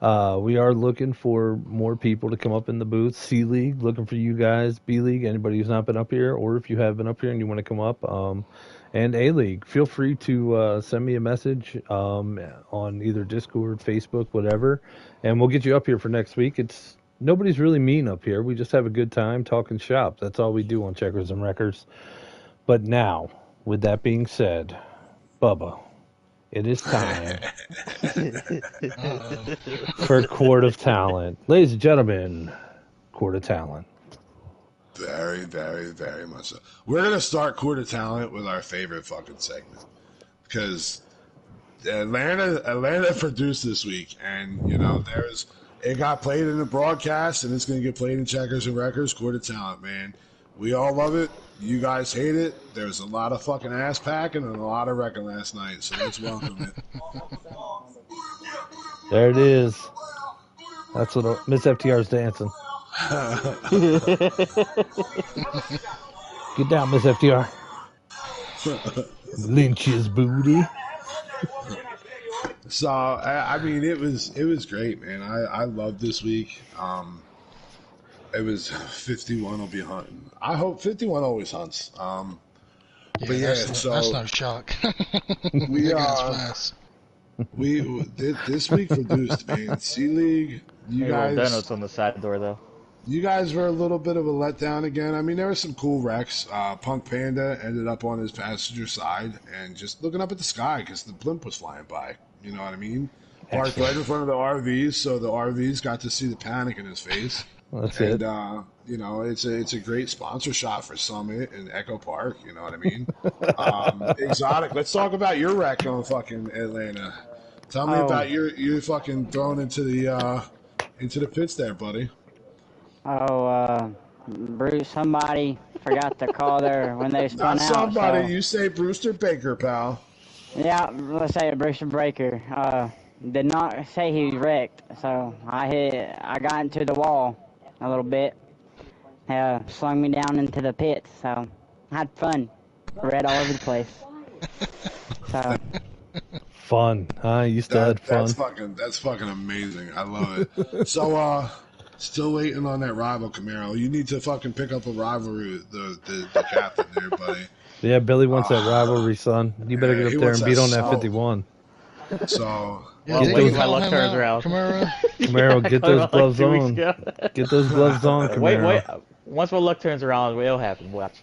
We are looking for more people to come up in the booth. C-League, looking for you guys. B-League, anybody who's not been up here, or if you have been up here and you want to come up. And A-League, feel free to send me a message on either Discord, Facebook, whatever, and we'll get you up here for next week. Nobody's really mean up here. We just have a good time talking shop. That's all we do on Checkers and Wreckers. But now, with that being said, Bubba, it is time for Court of Talent. Ladies and gentlemen, Court of Talent. Very, very, very much so. We're going to start Court of Talent with our favorite fucking segment. Because Atlanta produced this week, and, it got played in the broadcast, and it's going to get played in Checkers and Wreckers. Court of Talent, man. We all love it. You guys hate it. There's a lot of fucking ass packing and a lot of wrecking last night, so let's welcome it. There it is. That's what Miss FTR's dancing. Get down, Miss FTR. Lynch's booty. So I mean, it was great, man. I loved this week. It was 51 will be hunting. I hope 51 always hunts. But yeah, that's no shock. we That guy's fast. this week produced, man. C League, you Maybe little guys. donuts on the side door though. You guys were a little bit of a letdown again. I mean, there were some cool wrecks. Punk Panda ended up on his passenger side and just looking up at the sky because the blimp was flying by. You know what I mean? Parked right in front of the RVs, so the RVs got to see the panic in his face. That's And it. you know, it's a great sponsor shot for Summit and Echo Park. You know what I mean? Exotic. Let's talk about your wreck on fucking Atlanta. Tell me about your fucking thrown into the pits there, buddy. Bruce, somebody forgot to call there when they spun Not out. somebody. So, You say Brewster Baker, pal. yeah, let's say a Brewster Breaker. Did not say he was wrecked, so I got into the wall a little bit. Slung me down into the pits, so I had fun. Red all over the place. So, Fun, huh? You still had fun. That's fucking amazing. I love it. So, still waiting on that rival Camaro. You need to fucking pick up a rivalry, the captain there, buddy. Yeah, Billy wants that rivalry, son. You better Yeah, get he up there wants and beat that on that salt. 51. So, Yeah, Get did those- you call My luck him turns out, around. Camaro? Camaro, get those Like gloves 2 weeks on. ago. Get those gloves on, Camaro. Wait. Once my luck turns around, it'll happen. Watch.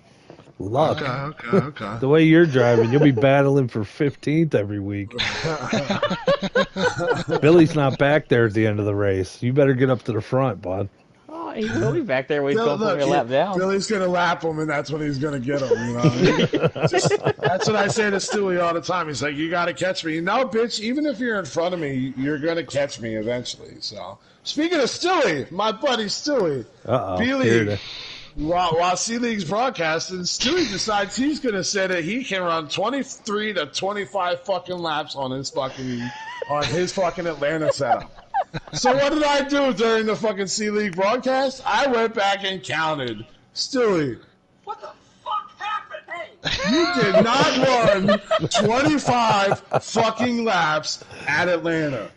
Luck. okay. The way you're driving, you'll be battling for 15th every week. Billy's not back there at the end of the race. You better get up to the front, bud. Oh, he will be back there when he's Look, going for a lap down. Billy's gonna lap him, and that's when he's gonna get him. You know what I mean? That's what I say to Stewie all the time. He's like, "You gotta catch me." No, bitch. Even if you're in front of me, you're gonna catch me eventually. So, speaking of Stewie, my buddy Stewie, Uh-oh. Billy. Here it is. While C League's broadcasting, Stewie decides he's gonna say that he can run 23 to 25 fucking laps on his fucking Atlanta setup. So what did I do during the fucking C League broadcast? I went back and counted. Stewie, What the fuck happened? Hey! you did not run 25 fucking laps at Atlanta.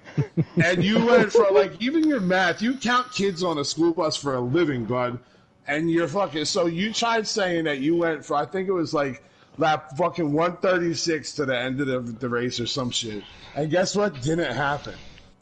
And you went for, like, even your math, you count kids on a school bus for a living, bud. And you're fucking, so you tried saying that you went for, I think it was like lap fucking 136 to the end of the race or some shit. And guess what? Didn't happen.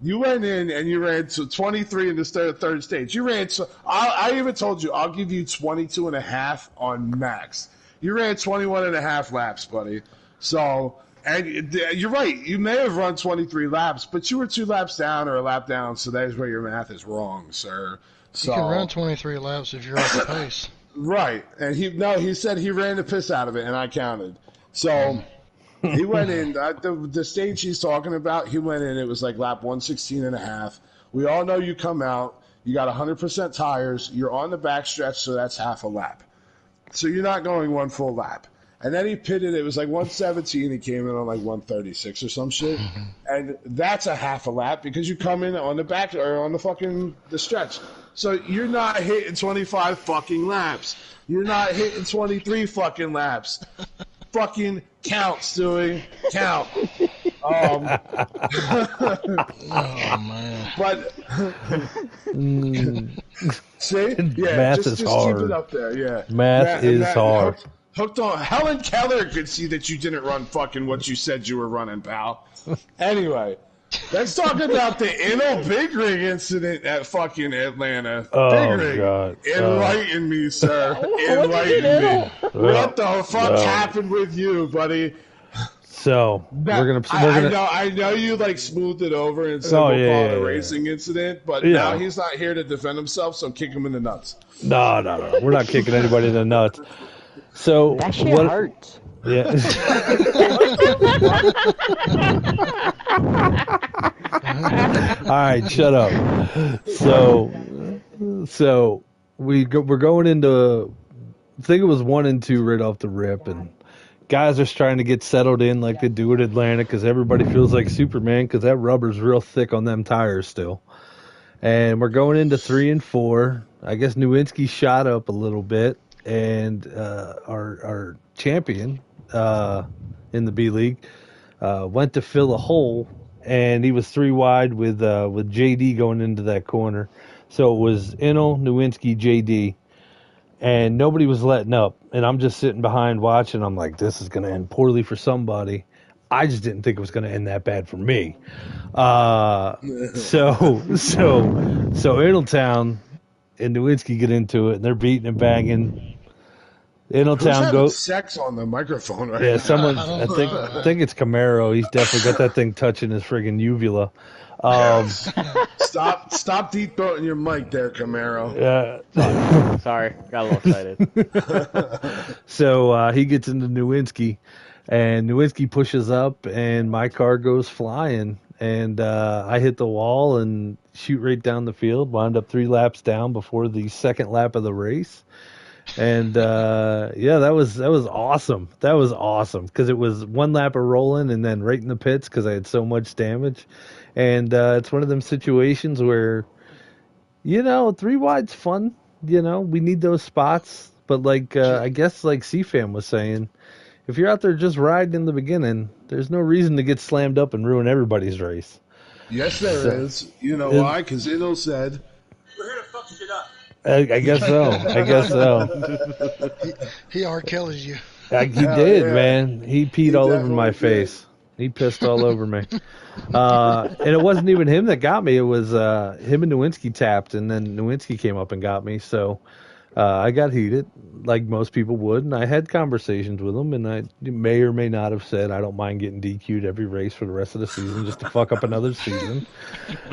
You went in and you ran to 23 in the third stage. You ran, I even told you, I'll give you 22 and a half on max. You ran 21 and a half laps, buddy. So, and you're right. You may have run 23 laps, but you were 2 laps down or a lap down, so that is where your math is wrong, sir. So, You can run 23 laps if you're off the pace. right. And he said he ran the piss out of it, and I counted. So he went in, the stage he's talking about, he went in, it was like lap 116 and a half. We all know you come out, you got 100% tires, you're on the back stretch, so that's half a lap. So you're not going one full lap. And then he pitted, it was like 117, he came in on like 136 or some shit. And that's a half a lap because you come in on the back or on the fucking the stretch. So you're not hitting 25 fucking laps. You're not hitting 23 fucking laps. Fucking count, Stewie. Count. Oh, man. But see, yeah, Math just is keep hard. it up there. Yeah, Math is hard. Hooked on. Helen Keller could see that you didn't run fucking what you said you were running, pal. Anyway, let's talk about the Inno Big Rig incident at fucking Atlanta. Oh, Big Rig, God. enlighten me, sir. What did you Enlighten me. do? What the fuck No. happened with you, buddy? So we're gonna I know you like smoothed it over and said Oh, we'll yeah, call it yeah, a yeah. racing incident, but Yeah. now he's not here to defend himself, so kick him in the nuts. no. We're not kicking anybody in the nuts. So that shit what? hurts. Yeah. All right, shut up. So we're going into, I think it was 1 and 2 right off the rip, and guys are trying to get settled in like they do at Atlanta because everybody feels like Superman because that rubber's real thick on them tires still. And we're going into 3 and 4. I guess Nowinski shot up a little bit, and our champion in the B League went to fill a hole and he was 3 wide with JD going into that corner. So it was Inel, Nowinski, JD, and nobody was letting up. And I'm just sitting behind watching. I'm like, this is going to end poorly for somebody. I just didn't think it was going to end that bad for me. So Ineltown and Nowinski get into it, and they're beating and banging. Who's Ineltown having go. sex on the microphone right Yeah, now? someone. I I don't think. know. I think it's Camaro. He's definitely got that thing touching his friggin' uvula. Stop deep throating your mic there, Camaro. Sorry, got a little excited. So he gets into Nowinski, and Nowinski pushes up, and my car goes flying, and I hit the wall and shoot right down the field. Wound up 3 laps down before the second lap of the race. And yeah, that was awesome. That was awesome because it was 1 lap of rolling and then right in the pits because I had so much damage. And it's one of them situations where, 3 wide's fun. We need those spots. But like I guess like CFAM was saying, if you're out there just riding in the beginning, there's no reason to get slammed up and ruin everybody's race. Yes, there is. You know why? Because Inel said, We're here to fuck shit up. I guess so. I guess so. He R. Kelly's you. He did, yeah. man. He peed all over my definitely did. face. He pissed all over me. And it wasn't even him that got me. It was him and Nowinski tapped, and then Nowinski came up and got me. So I got heated, like most people would, and I had conversations with him, and I may or may not have said, I don't mind getting DQ'd every race for the rest of the season just to fuck up another season.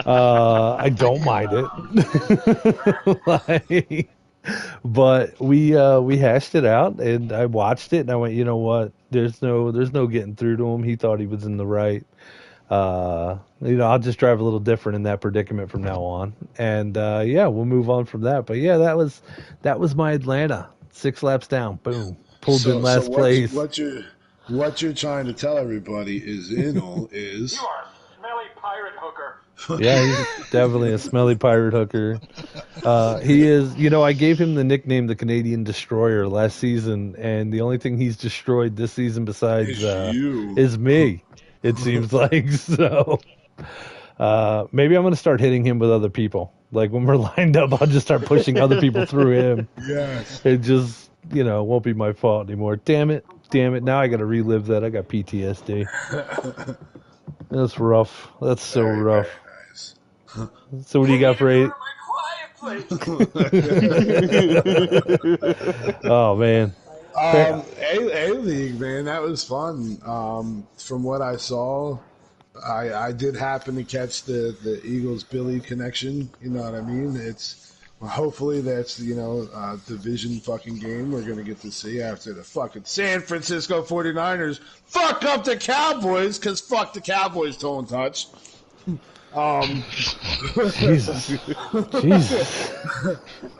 I don't mind it. But we hashed it out, and I watched it, and I went, you know what? There's no getting through to him. He thought he was in the right. I'll just drive a little different in that predicament from now on, and yeah, we'll move on from that. But yeah, that was my Atlanta. 6 laps down, boom, pulled in last place. What you're trying to tell everybody is Inel is. You are a smelly pirate hooker. Yeah, he's definitely a smelly pirate hooker. He is, I gave him the nickname the Canadian Destroyer last season, and the only thing he's destroyed this season besides you. is me, it seems like. So maybe I'm going to start hitting him with other people. Like when we're lined up, I'll just start pushing other people through him. Yes. It just, won't be my fault anymore. Damn it. Now I got to relive that. I got PTSD. That's rough. That's so rough. Nice. So what do you got for 8? My quiet place. Oh man. A-League, man, that was fun. From what I saw, I did happen to catch the Eagles Billy connection. You know what I mean? Hopefully that's division fucking game we're gonna get to see after the fucking San Francisco 49ers fuck up the Cowboys because fuck the Cowboys don't touch. Jesus.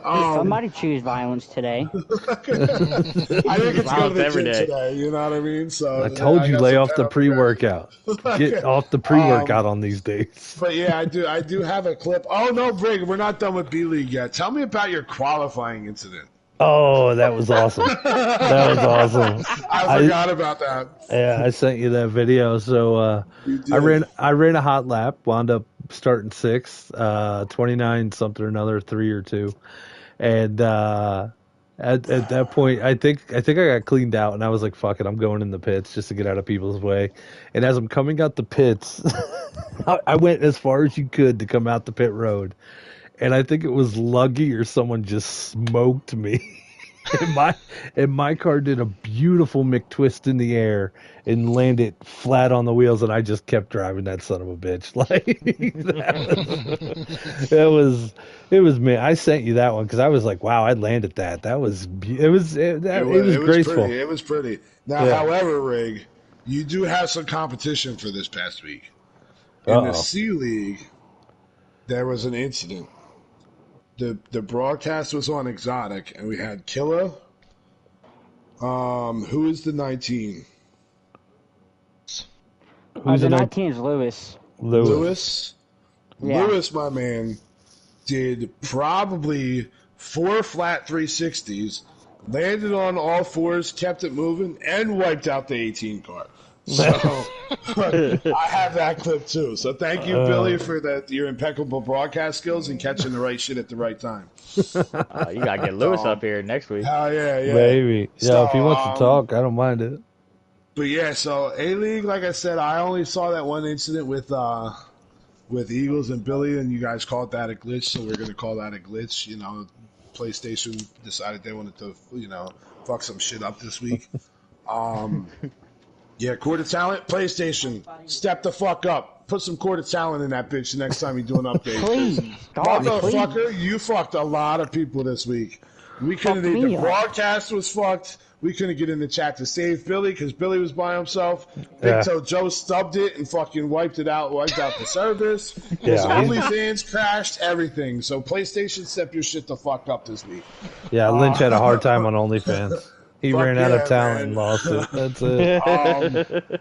Somebody choose violence today. I think it's going to the every gym day. today. You know what I mean? So I told you got lay some off the pent-up pre-workout. Get off the pre-workout on these days. But yeah, I do have a clip. Oh no, Brig, we're not done with B League yet. Tell me about your qualifying incident. Oh, that was awesome. That was awesome. I forgot about that. Yeah, I sent you that video. So You did. I ran a hot lap, wound up starting 6th, 29 something or another, 3 or 2. And at that point, I think I got cleaned out, and I was like, "Fuck it, I'm going in the pits just to get out of people's way." And as I'm coming out the pits, I went as far as you could to come out the pit road, and I think it was Luggy or someone just smoked me. and my car did a beautiful McTwist in the air and landed flat on the wheels, and I just kept driving that son of a bitch. Like it was me. I sent you that one because I was like, wow, I landed that. That was it was graceful. It was pretty. Now, however, Rig, you do have some competition for this past week. In the C League, there was an incident. The broadcast was on Exotic, and we had Killa. Who is the 19? Who's the the 19 is Lewis. Lewis? Yeah. Lewis, my man, did probably 4 flat 360s, landed on all fours, kept it moving, and wiped out the 18 car. So I have that clip too. So thank you, Billy, for your impeccable broadcast skills and catching the right shit at the right time. You gotta get Lewis up here next week. Hell yeah. Maybe. Yeah, So, if he wants to talk, I don't mind it. But yeah, so A-League, like I said, I only saw that one incident with Eagles and Billy, and you guys called that a glitch, so we're going to call that a glitch. You know, PlayStation decided they wanted to, fuck some shit up this week. Yeah, Court of Talent, PlayStation, step the fuck up. Put some Court of Talent in that bitch the next time you do an update. Please, God, Motherfucker, please. you fucked a lot of people this week. We couldn't, the broadcast was fucked. We couldn't get in the chat to save Billy because Billy was by himself. Big Toe Joe stubbed it and fucking wiped out the service. His OnlyFans crashed, everything. So PlayStation, step your shit the fuck up this week. Yeah, Lynch had a hard time on OnlyFans. He ran out of talent and lost it. That's it.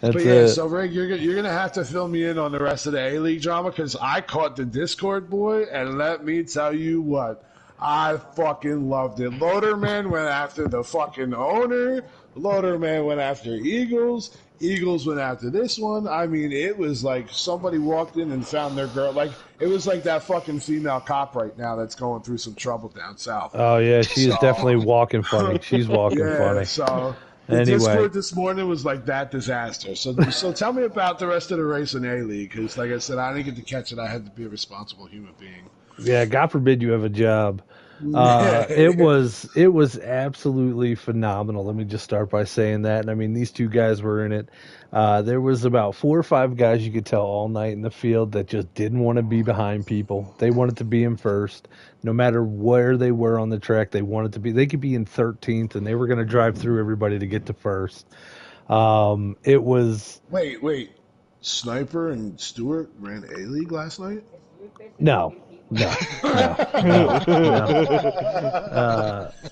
That's it. So Rick, you're gonna have to fill me in on the rest of the A-League drama because I caught the Discord, boy, and let me tell you what. I fucking loved it. Loaderman went after the fucking owner. Loaderman went after Eagles. Eagles went after this one. I mean, it was like somebody walked in and found their girl. Like, it was like that fucking female cop right now that's going through some trouble down south. Oh, yeah, she is definitely walking funny. She's walking funny. So the Discord this morning was like that disaster. So tell me about the rest of the race in A-League because, like I said, I didn't get to catch it. I had to be a responsible human being. Yeah, God forbid you have a job. It was absolutely phenomenal. Let me just start by saying that. And I mean, these two guys were in it. There was about 4 or 5 guys you could tell all night in the field that just didn't want to be behind people. They wanted to be in first. No matter where they were on the track, they wanted to be. They could be in 13th, and they were going to drive through everybody to get to first. It was... Wait. Sniper and Stewart ran A-League last night? No.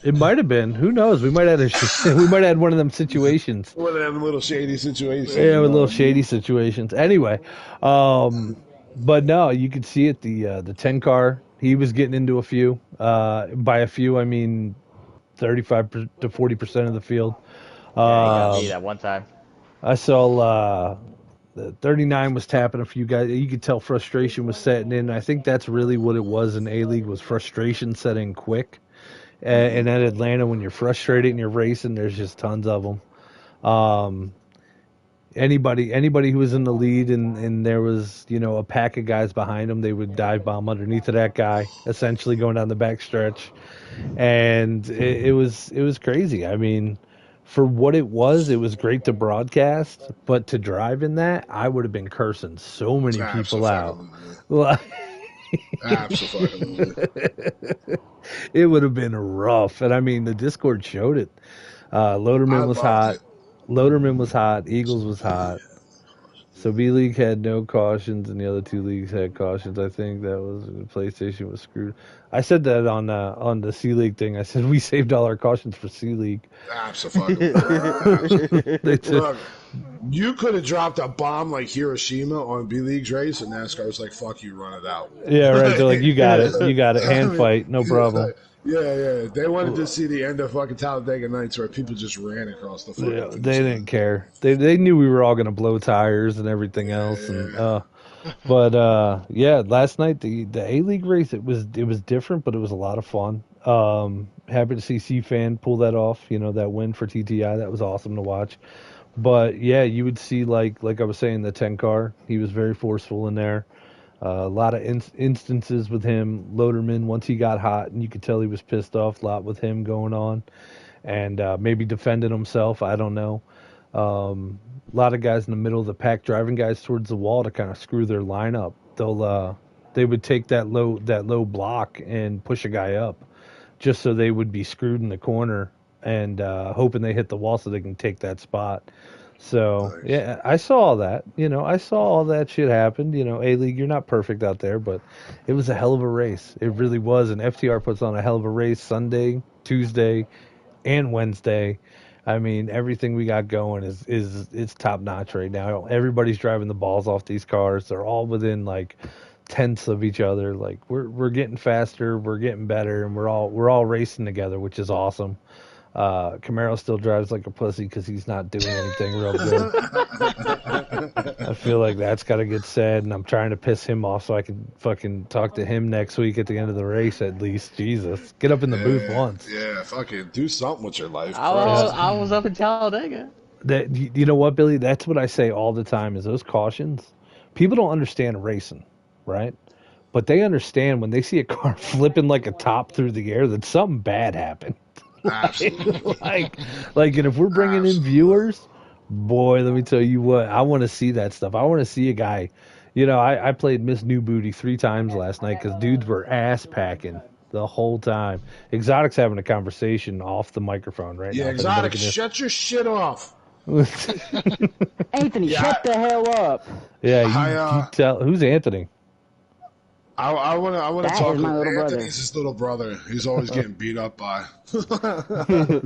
It might have been. Who knows? We might have had one of them situations. One of them little shady situations. Yeah, with little shady situations. Anyway, but no, you could see it. The 10 car, he was getting into a few. By a few, I mean 35 to 40% of the field. Yeah, he got me that one time. I saw. The 39 was tapping a few guys. You could tell frustration was setting in. I think that's really what it was in A-League was frustration setting quick. And at Atlanta, when you're frustrated and you're racing, there's just tons of them. Anybody who was in the lead and there was, a pack of guys behind them, they would dive bomb underneath of that guy, essentially going down the back stretch. And it was crazy. I mean, for what it was great to broadcast, but to drive in that, I would have been cursing so many people out. Absolutely. It would have been rough. And I mean, the Discord showed it. Loaderman was hot. Loaderman was hot. Eagles was hot. So B-League had no cautions, and the other 2 leagues had cautions. I think that was PlayStation was screwed. I said that on the C-League thing. I said we saved all our cautions for C-League. Absolutely. Look, you could have dropped a bomb like Hiroshima on B-League's race, and NASCAR was like, fuck you, run it out. Yeah, right. They're like, you got it. Hand fight, no problem. Yeah. They wanted to see the end of fucking Talladega Nights where people just ran across the fucking they didn't care. They knew we were all going to blow tires and everything else. But last night the A-League race, it was different, but it was a lot of fun. Happy to see C-Fan pull that off, that win for TTI. That was awesome to watch. But yeah, you would see like I was saying, the 10 car, he was very forceful in there. A lot of instances with him. Loaderman, once he got hot, and you could tell he was pissed off, a lot with him going on. And maybe defending himself, I don't know. A lot of guys in the middle of the pack driving guys towards the wall to kind of screw their lineup. They would take that low block and push a guy up just so they would be screwed in the corner and hoping they hit the wall so they can take that spot. So, yeah, I saw all that. I saw all that shit happen. A-League, you're not perfect out there, but it was a hell of a race. It really was. And FTR puts on a hell of a race Sunday, Tuesday, and Wednesday. I mean, everything we got going is top notch right now. Everybody's driving the balls off these cars. They're all within like tenths of each other. Like we're getting faster, we're getting better, and we're all racing together, which is awesome. Camaro still drives like a pussy because he's not doing anything real good. I feel like that's got to get said, and I'm trying to piss him off so I can fucking talk to him next week at the end of the race at least. Jesus, get up in the booth once. Yeah, fucking do something with your life. I was up in Talladega. That you know what, Billy? That's what I say all the time. Is those cautions? People don't understand racing, right? But they understand when they see a car flipping like a top through the air that something bad happened. Absolutely. like, and if we're bringing in viewers, boy, let me tell you what, I want to see that stuff. I want to see a guy. You know, I played Miss New Booty 3 times last night because dudes were ass packing the whole time. Exotic's having a conversation off the microphone right now. Yeah, Exotic, shut your shit off. Anthony, shut the hell up. Yeah, you tell who's Anthony. I want to That talk is my to little brother. Anthony's his little brother. He's always getting beat up by.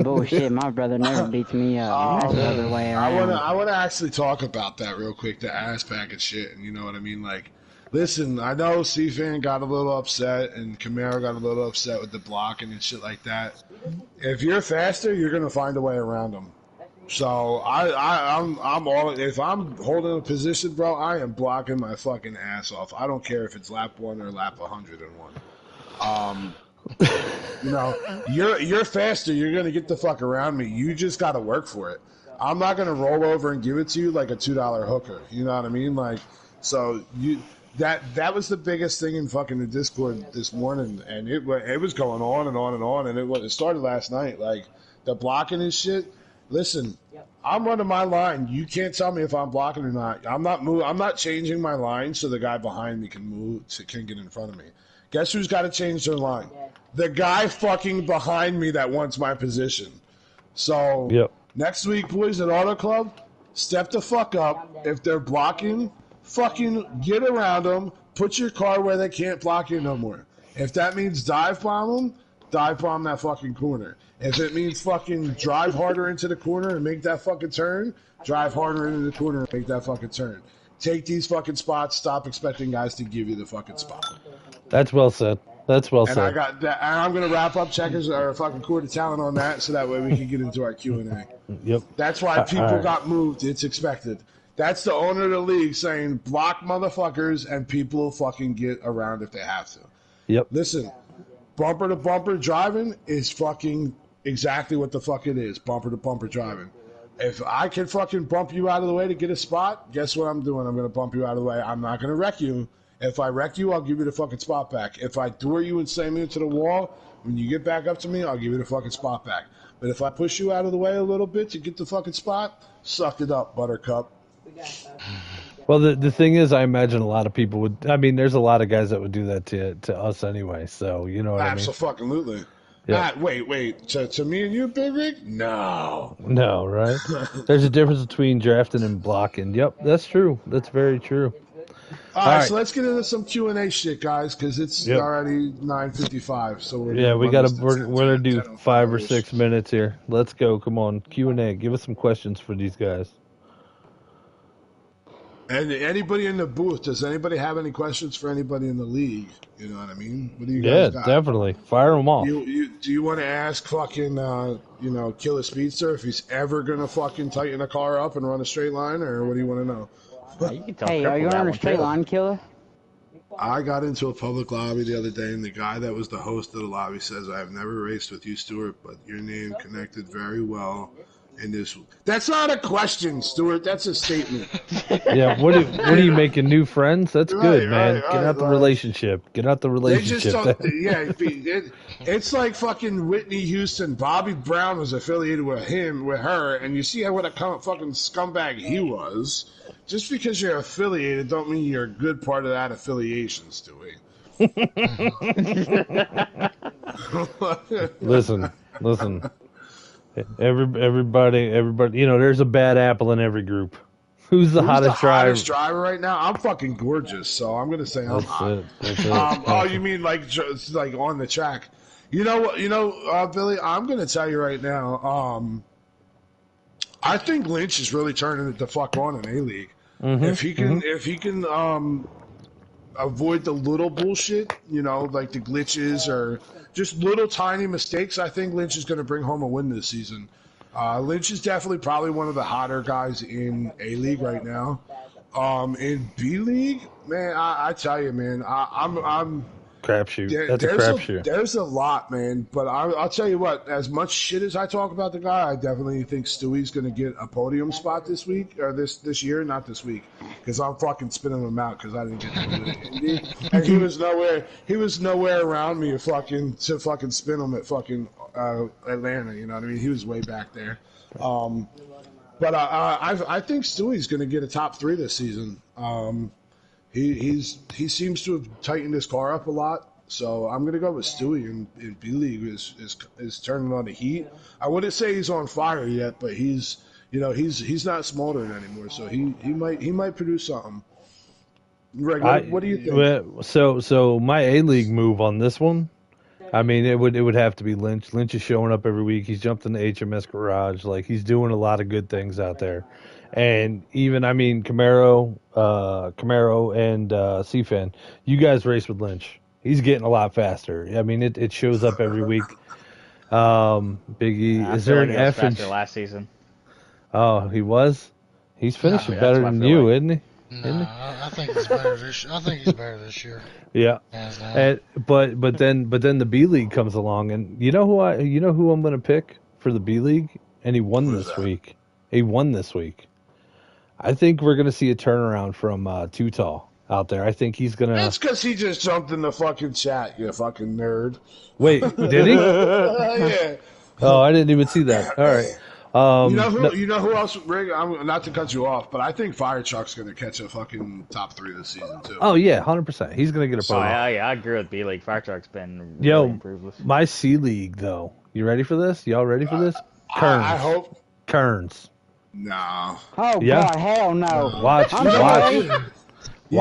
Bullshit, my brother never beats me up. That's the other way around. I want to actually talk about that real quick, the ass pack and shit, and you know what I mean? Like, listen, I know C-Fan got a little upset, and Camaro got a little upset with the blocking and shit like that. If you're faster, you're going to find a way around them. So I'm all, if I'm holding a position, bro, I am blocking my fucking ass off. I don't care if it's lap 1 or lap 101. You know, you're faster. You're gonna get the fuck around me. You just got to work for it. I'm not gonna roll over and give it to you like a $2 hooker. You know what I mean? Like, so that was the biggest thing in fucking the Discord this morning, and it was going on and on and on, and it started last night. Like the blocking and shit. Listen, I'm running my line. You can't tell me if I'm blocking or not. I'm not changing my line so the guy behind me can get in front of me. Guess who's got to change their line? The guy fucking behind me that wants my position. So Next week, boys at Auto Club, step the fuck up. If they're blocking, fucking get around them. Put your car where they can't block you no more. If that means dive bomb them, dive bomb that fucking corner. If it means fucking drive harder into the corner and make that fucking turn, drive harder into the corner and make that fucking turn. Take these fucking spots. Stop expecting guys to give you the fucking spot. That's well said. That's well said. I got that. And I'm gonna wrap up checkers or fucking Court of Talent on that, so that way we can get into our Q&A. Yep. That's why people got moved. It's expected. That's the owner of the league saying block motherfuckers, and people will fucking get around if they have to. Yep. Listen, bumper to bumper driving is fucking exactly what the fuck it is. Bumper to bumper driving. If I can fucking bump you out of the way to get a spot, guess what I'm doing? I'm going to bump you out of the way. I'm not going to wreck you. If I wreck you, I'll give you the fucking spot back. If I door you and slam you into the wall, when you get back up to me, I'll give you the fucking spot back. But if I push you out of the way a little bit to get the fucking spot, suck it up, buttercup. Well, the thing is, I imagine a lot of people would. I mean, there's a lot of guys that would do that to us anyway. So you know what I mean? Absolutely. Yeah. Wait. To me and you, Big Rig? No, right? There's a difference between drafting and blocking. Yep, that's true. That's very true. All right, so let's get into some Q&A shit, guys, because it's already 9:55. So we're gonna do 5 or 6 minutes here. Let's go. Come on, Q&A. Give us some questions for these guys. And anybody in the booth, does anybody have any questions for anybody in the league? You know what I mean? What do you guys got? Definitely. Fire them off. Do you want to ask fucking, Killer Speedster if he's ever going to fucking tighten a car up and run a straight line, or what do you want to know? Hey, are you on a straight line, Killer? I got into a public lobby the other day, and the guy that was the host of the lobby says, I have never raced with you, Stuart, but your name connected very well. That's not a question, Stuart. That's a statement. Yeah, what are you making new friends? That's good, man. Get out the relationship. Get out the relationship. They just don't, it's like fucking Whitney Houston. Bobby Brown was affiliated with her, and you see what a fucking scumbag he was. Just because you're affiliated don't mean you're a good part of that affiliation, Stewie. Listen. Everybody, there's a bad apple in every group. Who's the hottest driver right now? I'm fucking gorgeous, so I'm gonna say I'm hot. That's it. You mean like on the track? You know what? Billy, I'm gonna tell you right now. I think Lynch is really turning it the fuck on in A-League. Mm-hmm, If he can avoid the little bullshit, like the glitches or just little tiny mistakes, I think Lynch is going to bring home a win this season. Lynch is definitely probably one of the hotter guys in A League right now. In B League, man, I tell you, man, I'm Crapshoot. That's a crapshoot. There's a lot, man. But I'll tell you what. As much shit as I talk about the guy, I definitely think Stewie's going to get a podium spot this week or this year, not this week, because I'm fucking spinning him out because I didn't get to do it at Indy, and he was nowhere. He was nowhere around me to fucking spin him at fucking Atlanta. You know what I mean? He was way back there. But I think Stewie's going to get a top 3 this season. He seems to have tightened his car up a lot, so I'm gonna go with Stewie in B League is turning on the heat. I wouldn't say he's on fire yet, but he's not smoldering anymore, so he might produce something. Greg, what do you think? So my A League move on this one, I mean it would have to be Lynch. Lynch is showing up every week. He's jumped in the HMS garage, like he's doing a lot of good things out there. And even, I mean, Camaro and CFan, you guys race with Lynch. He's getting a lot faster. I mean, it shows up every week. Big E, is there an F? Faster last season. Oh, he was? He's finishing better than you, isn't he? No, I think he's better this. I think he's better this year. Yeah. But then the B League comes along, and you know who I'm going to pick for the B League, and he won this week. He won this week. I think we're going to see a turnaround from Too Tall out there. I think he's going to... That's because he just jumped in the fucking chat, you fucking nerd. Wait, did he? Yeah. Oh, I didn't even see that. All right. You know who else, Rick? I'm not to cut you off, but I think Fire Truck's going to catch a fucking top 3 this season, too. Oh, yeah, 100%. He's going to get a podium. I agree with B League. Fire Truck's been really improved. My C League, though. You ready for this? Y'all ready for this? Kearns. I hope. Kearns. No. Oh, Yeah. God, hell no. Watch. I'm sorry. You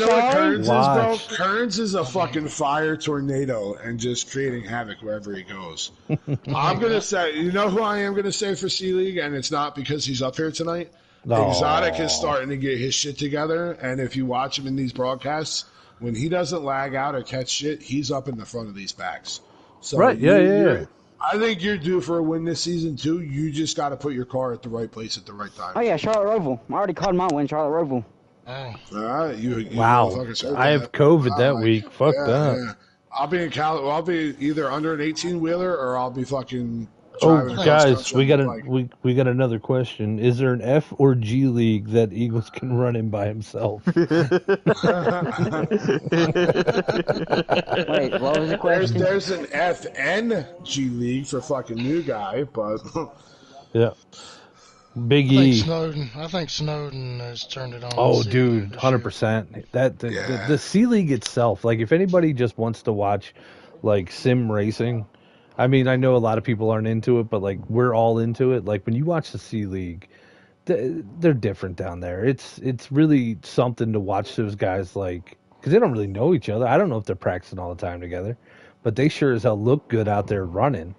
know what Kearns is, bro? Watch. Kearns is a fucking fire tornado and just creating havoc wherever he goes. I'm going to say, you know who I am going to say for C League, and it's not because he's up here tonight? No. Exotic is starting to get his shit together, and if you watch him in these broadcasts, when he doesn't lag out or catch shit, he's up in the front of these packs. So Right, yeah. I think you're due for a win this season, too. You just got to put your car at the right place at the right time. Oh, yeah, Charlotte Roval. I already called my win, Charlotte Roval. Oh. All right, you Wow. motherfuckers heard I have that. COVID that week. Fuck that. Yeah. I'll be in I'll be either under an 18-wheeler or I'll be fucking Oh, driving across guys, country we got on a bike. we got another question. Is there an F or G league that Eagles can run in by himself? Wait, what was the question? There's an FNG league for fucking new guy, but Yeah. Big I E. think Snowden has turned it on. Oh, this dude, year. 100%. The Yeah. C League itself, like if anybody just wants to watch like sim racing, I mean, I know a lot of people aren't into it, but like we're all into it. Like when you watch the C League, they're different down there. It's really something to watch those guys, like, because they don't really know each other. I don't know if they're practicing all the time together, but they sure as hell look good out there running.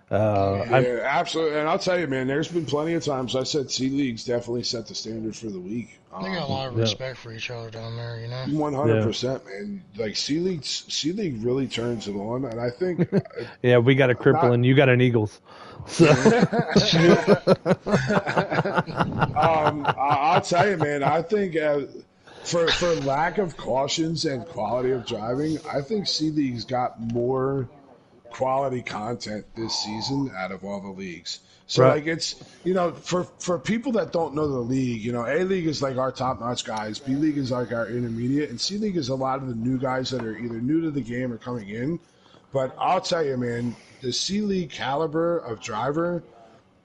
yeah, absolutely. And I'll tell you, man, there's been plenty of times I said C Leagues definitely set the standard for the week. They got a lot of respect for each other down there, you know. 100%, man. Like C League really turns it on, and I think Yeah, we got a cripple and you got an Eagles. So. I'll tell you, man. I think for lack of cautions and quality of driving, I think C League's got more quality content this season out of all the leagues. So Right. like it's for people that don't know the league, A League is like our top notch guys, B League is like our intermediate, and C League is a lot of the new guys that are either new to the game or coming in. But I'll tell you, man, the C League caliber of driver.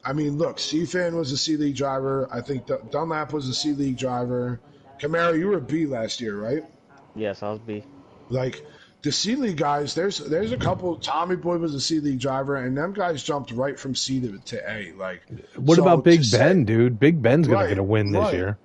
I mean, look, CFan was a C League driver. I think Dunlap was a C League driver. Camaro, you were a B last year, right? Yes, I was B. Like the C League guys, there's a couple. Tommy Boy was a C League driver, and them guys jumped right from C to A. Like, What so about Big to Ben, say- dude? Big Ben's gonna Right, get a win this right. year.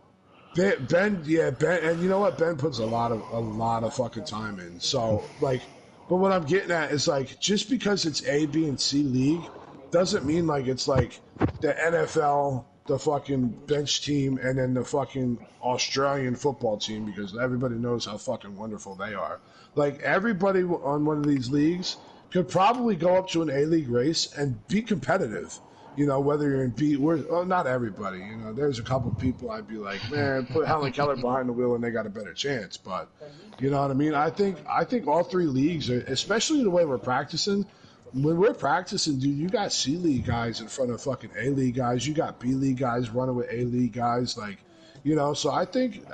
Ben, and you know what? Ben puts a lot of fucking time in. So like, but what I'm getting at is like, just because it's A, B, and C league doesn't mean like it's like the NFL the fucking bench team, and then the fucking Australian football team, because everybody knows how fucking wonderful they are. Like, everybody on one of these leagues could probably go up to an A-League race and be competitive. You know, whether you're in B, well, not everybody. You know, there's a couple people I'd be like, man, put Helen Keller behind the wheel and they got a better chance. But you know what I mean? I think all three leagues, especially the way we're practicing. When we're practicing, dude, you got C League guys in front of fucking A League guys. You got B League guys running with A League guys. Like, you know, so I think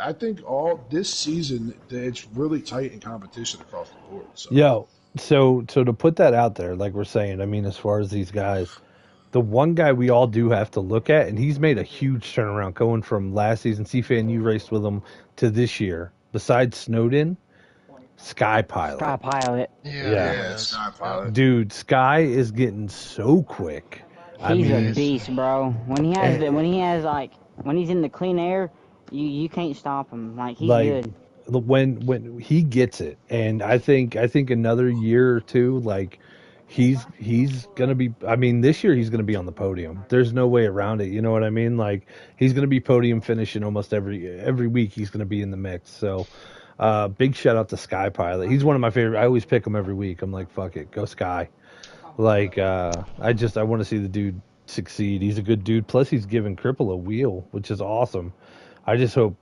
all this season it's really tight in competition across the board. So. Yo, so to put that out there, like we're saying, I mean, as far as these guys, the one guy we all do have to look at, and he's made a huge turnaround going from last season, C-Fan, you raced with him, to this year. Besides Snowden, Sky Pilot. Sky Pilot. Yeah, Sky Pilot. Dude, Sky is getting so quick. He's a beast, bro. When he he's in the clean air, you can't stop him. Like, he's good. When he gets it, and I think another year or two, like, he's gonna be. I mean, this year he's gonna be on the podium. There's no way around it. You know what I mean? Like, he's gonna be podium finishing almost every week. He's gonna be in the mix. So, big shout out to Sky Pilot. He's one of my favorite. I always pick him every week. I'm like, fuck it, go Sky. Like, I want to see the dude succeed. He's a good dude. Plus, he's giving Cripple a wheel, which is awesome. I just hope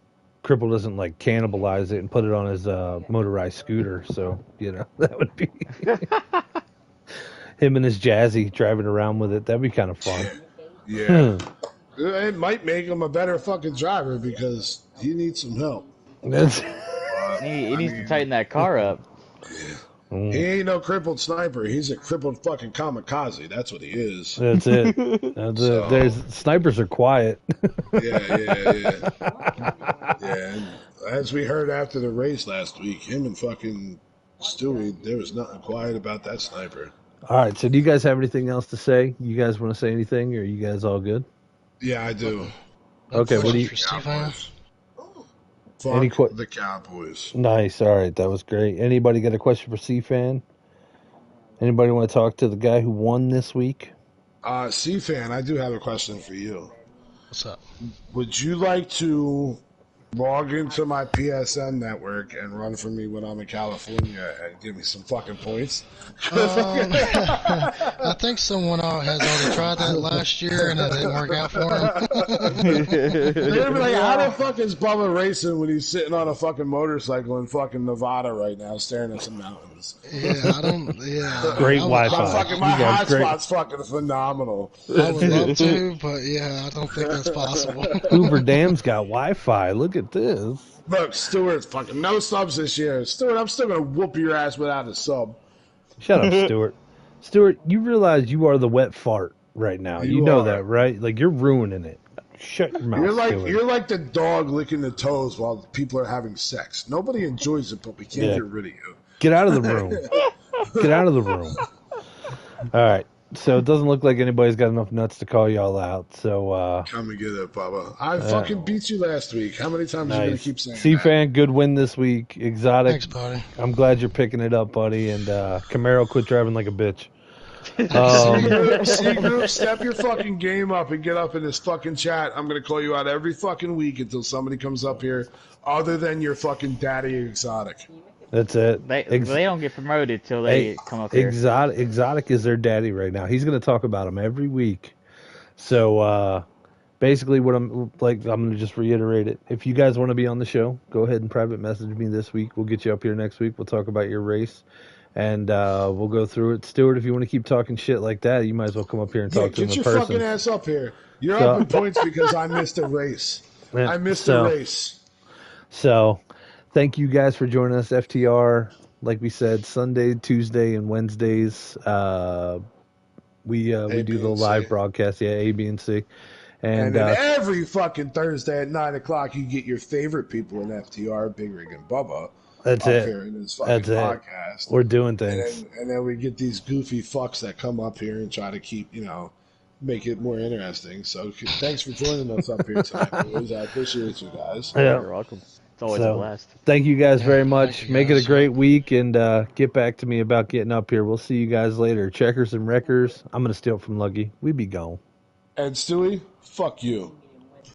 Cripple doesn't like cannibalize it and put it on his motorized scooter. So, you know, that would be. Him and his Jazzy driving around with it. That'd be kind of fun. Yeah. It might make him a better fucking driver because he needs some help. He needs to tighten that car up. He ain't no crippled sniper. He's a crippled fucking kamikaze. That's what he is. That's it. There's snipers are quiet. Yeah. And as we heard after the race last week, him and fucking Stewie, there was nothing quiet about that sniper. All right, so do you guys have anything else to say? You guys want to say anything, or are you guys all good? Yeah, I do. Okay, what do you? Fuck the Cowboys. Nice. All right, that was great. Anybody got a question for C-Fan? Anybody want to talk to the guy who won this week? C-Fan, I do have a question for you. What's up? Would you like to log into my PSN network and run for me when I'm in California and give me some fucking points? I think someone has already tried that last year and it didn't work out for him. They're gonna be like, how the fuck is Bubba racing when he's sitting on a fucking motorcycle in fucking Nevada right now staring at some mountains? Great Wi-Fi. My hotspot's fucking phenomenal. I would love to, but yeah, I don't think that's possible. Hoover Dam's got Wi-Fi. Look at this. Look, Stewart's fucking no subs this year. Stewart, I'm still gonna whoop your ass without a sub. Shut up, Stewart. Stewart, you realize you are the wet fart right now. You know that, right? Like, you're ruining it. Shut your mouth, Stewart. You're like the dog licking the toes while people are having sex. Nobody enjoys it, but we can't get rid of you. Get out of the room. Get out of the room. All right. So it doesn't look like anybody's got enough nuts to call y'all out. So come and get it, Bubba. I fucking beat you last week. How many times are you gonna keep saying that? C-Fan, good win this week. Exotic. Thanks, buddy. I'm glad you're picking it up, buddy. And Camaro, quit driving like a bitch. C group, step your fucking game up and get up in this fucking chat. I'm gonna call you out every fucking week until somebody comes up here, other than your fucking daddy Exotic. That's it. They don't get promoted till they come up here. Exotic is their daddy right now. He's going to talk about him every week. So basically, what I'm going to just reiterate it. If you guys want to be on the show, go ahead and private message me this week. We'll get you up here next week. We'll talk about your race, and we'll go through it. Stuart, if you want to keep talking shit like that, you might as well come up here and talk to him in person. Get your fucking ass up here. You're up in points because I missed a race. I missed a race. So. Thank you guys for joining us, FTR. Like we said, Sunday, Tuesday, and Wednesdays. We do the live broadcast, A, B, and C. And then every fucking Thursday at 9 o'clock, you get your favorite people in FTR, Big Rig and Bubba. That's up it. Here in this fucking podcast. We're doing things. And then we get these goofy fucks that come up here and try to keep, make it more interesting. So thanks for joining us up here tonight, boys. I appreciate you guys. Yeah. You're welcome. It's always a blast. Thank you guys very much. Make it a great week, and get back to me about getting up here. We'll see you guys later. Checkers and Wreckers. I'm going to steal from Lucky. We be gone. And Stewie, fuck you.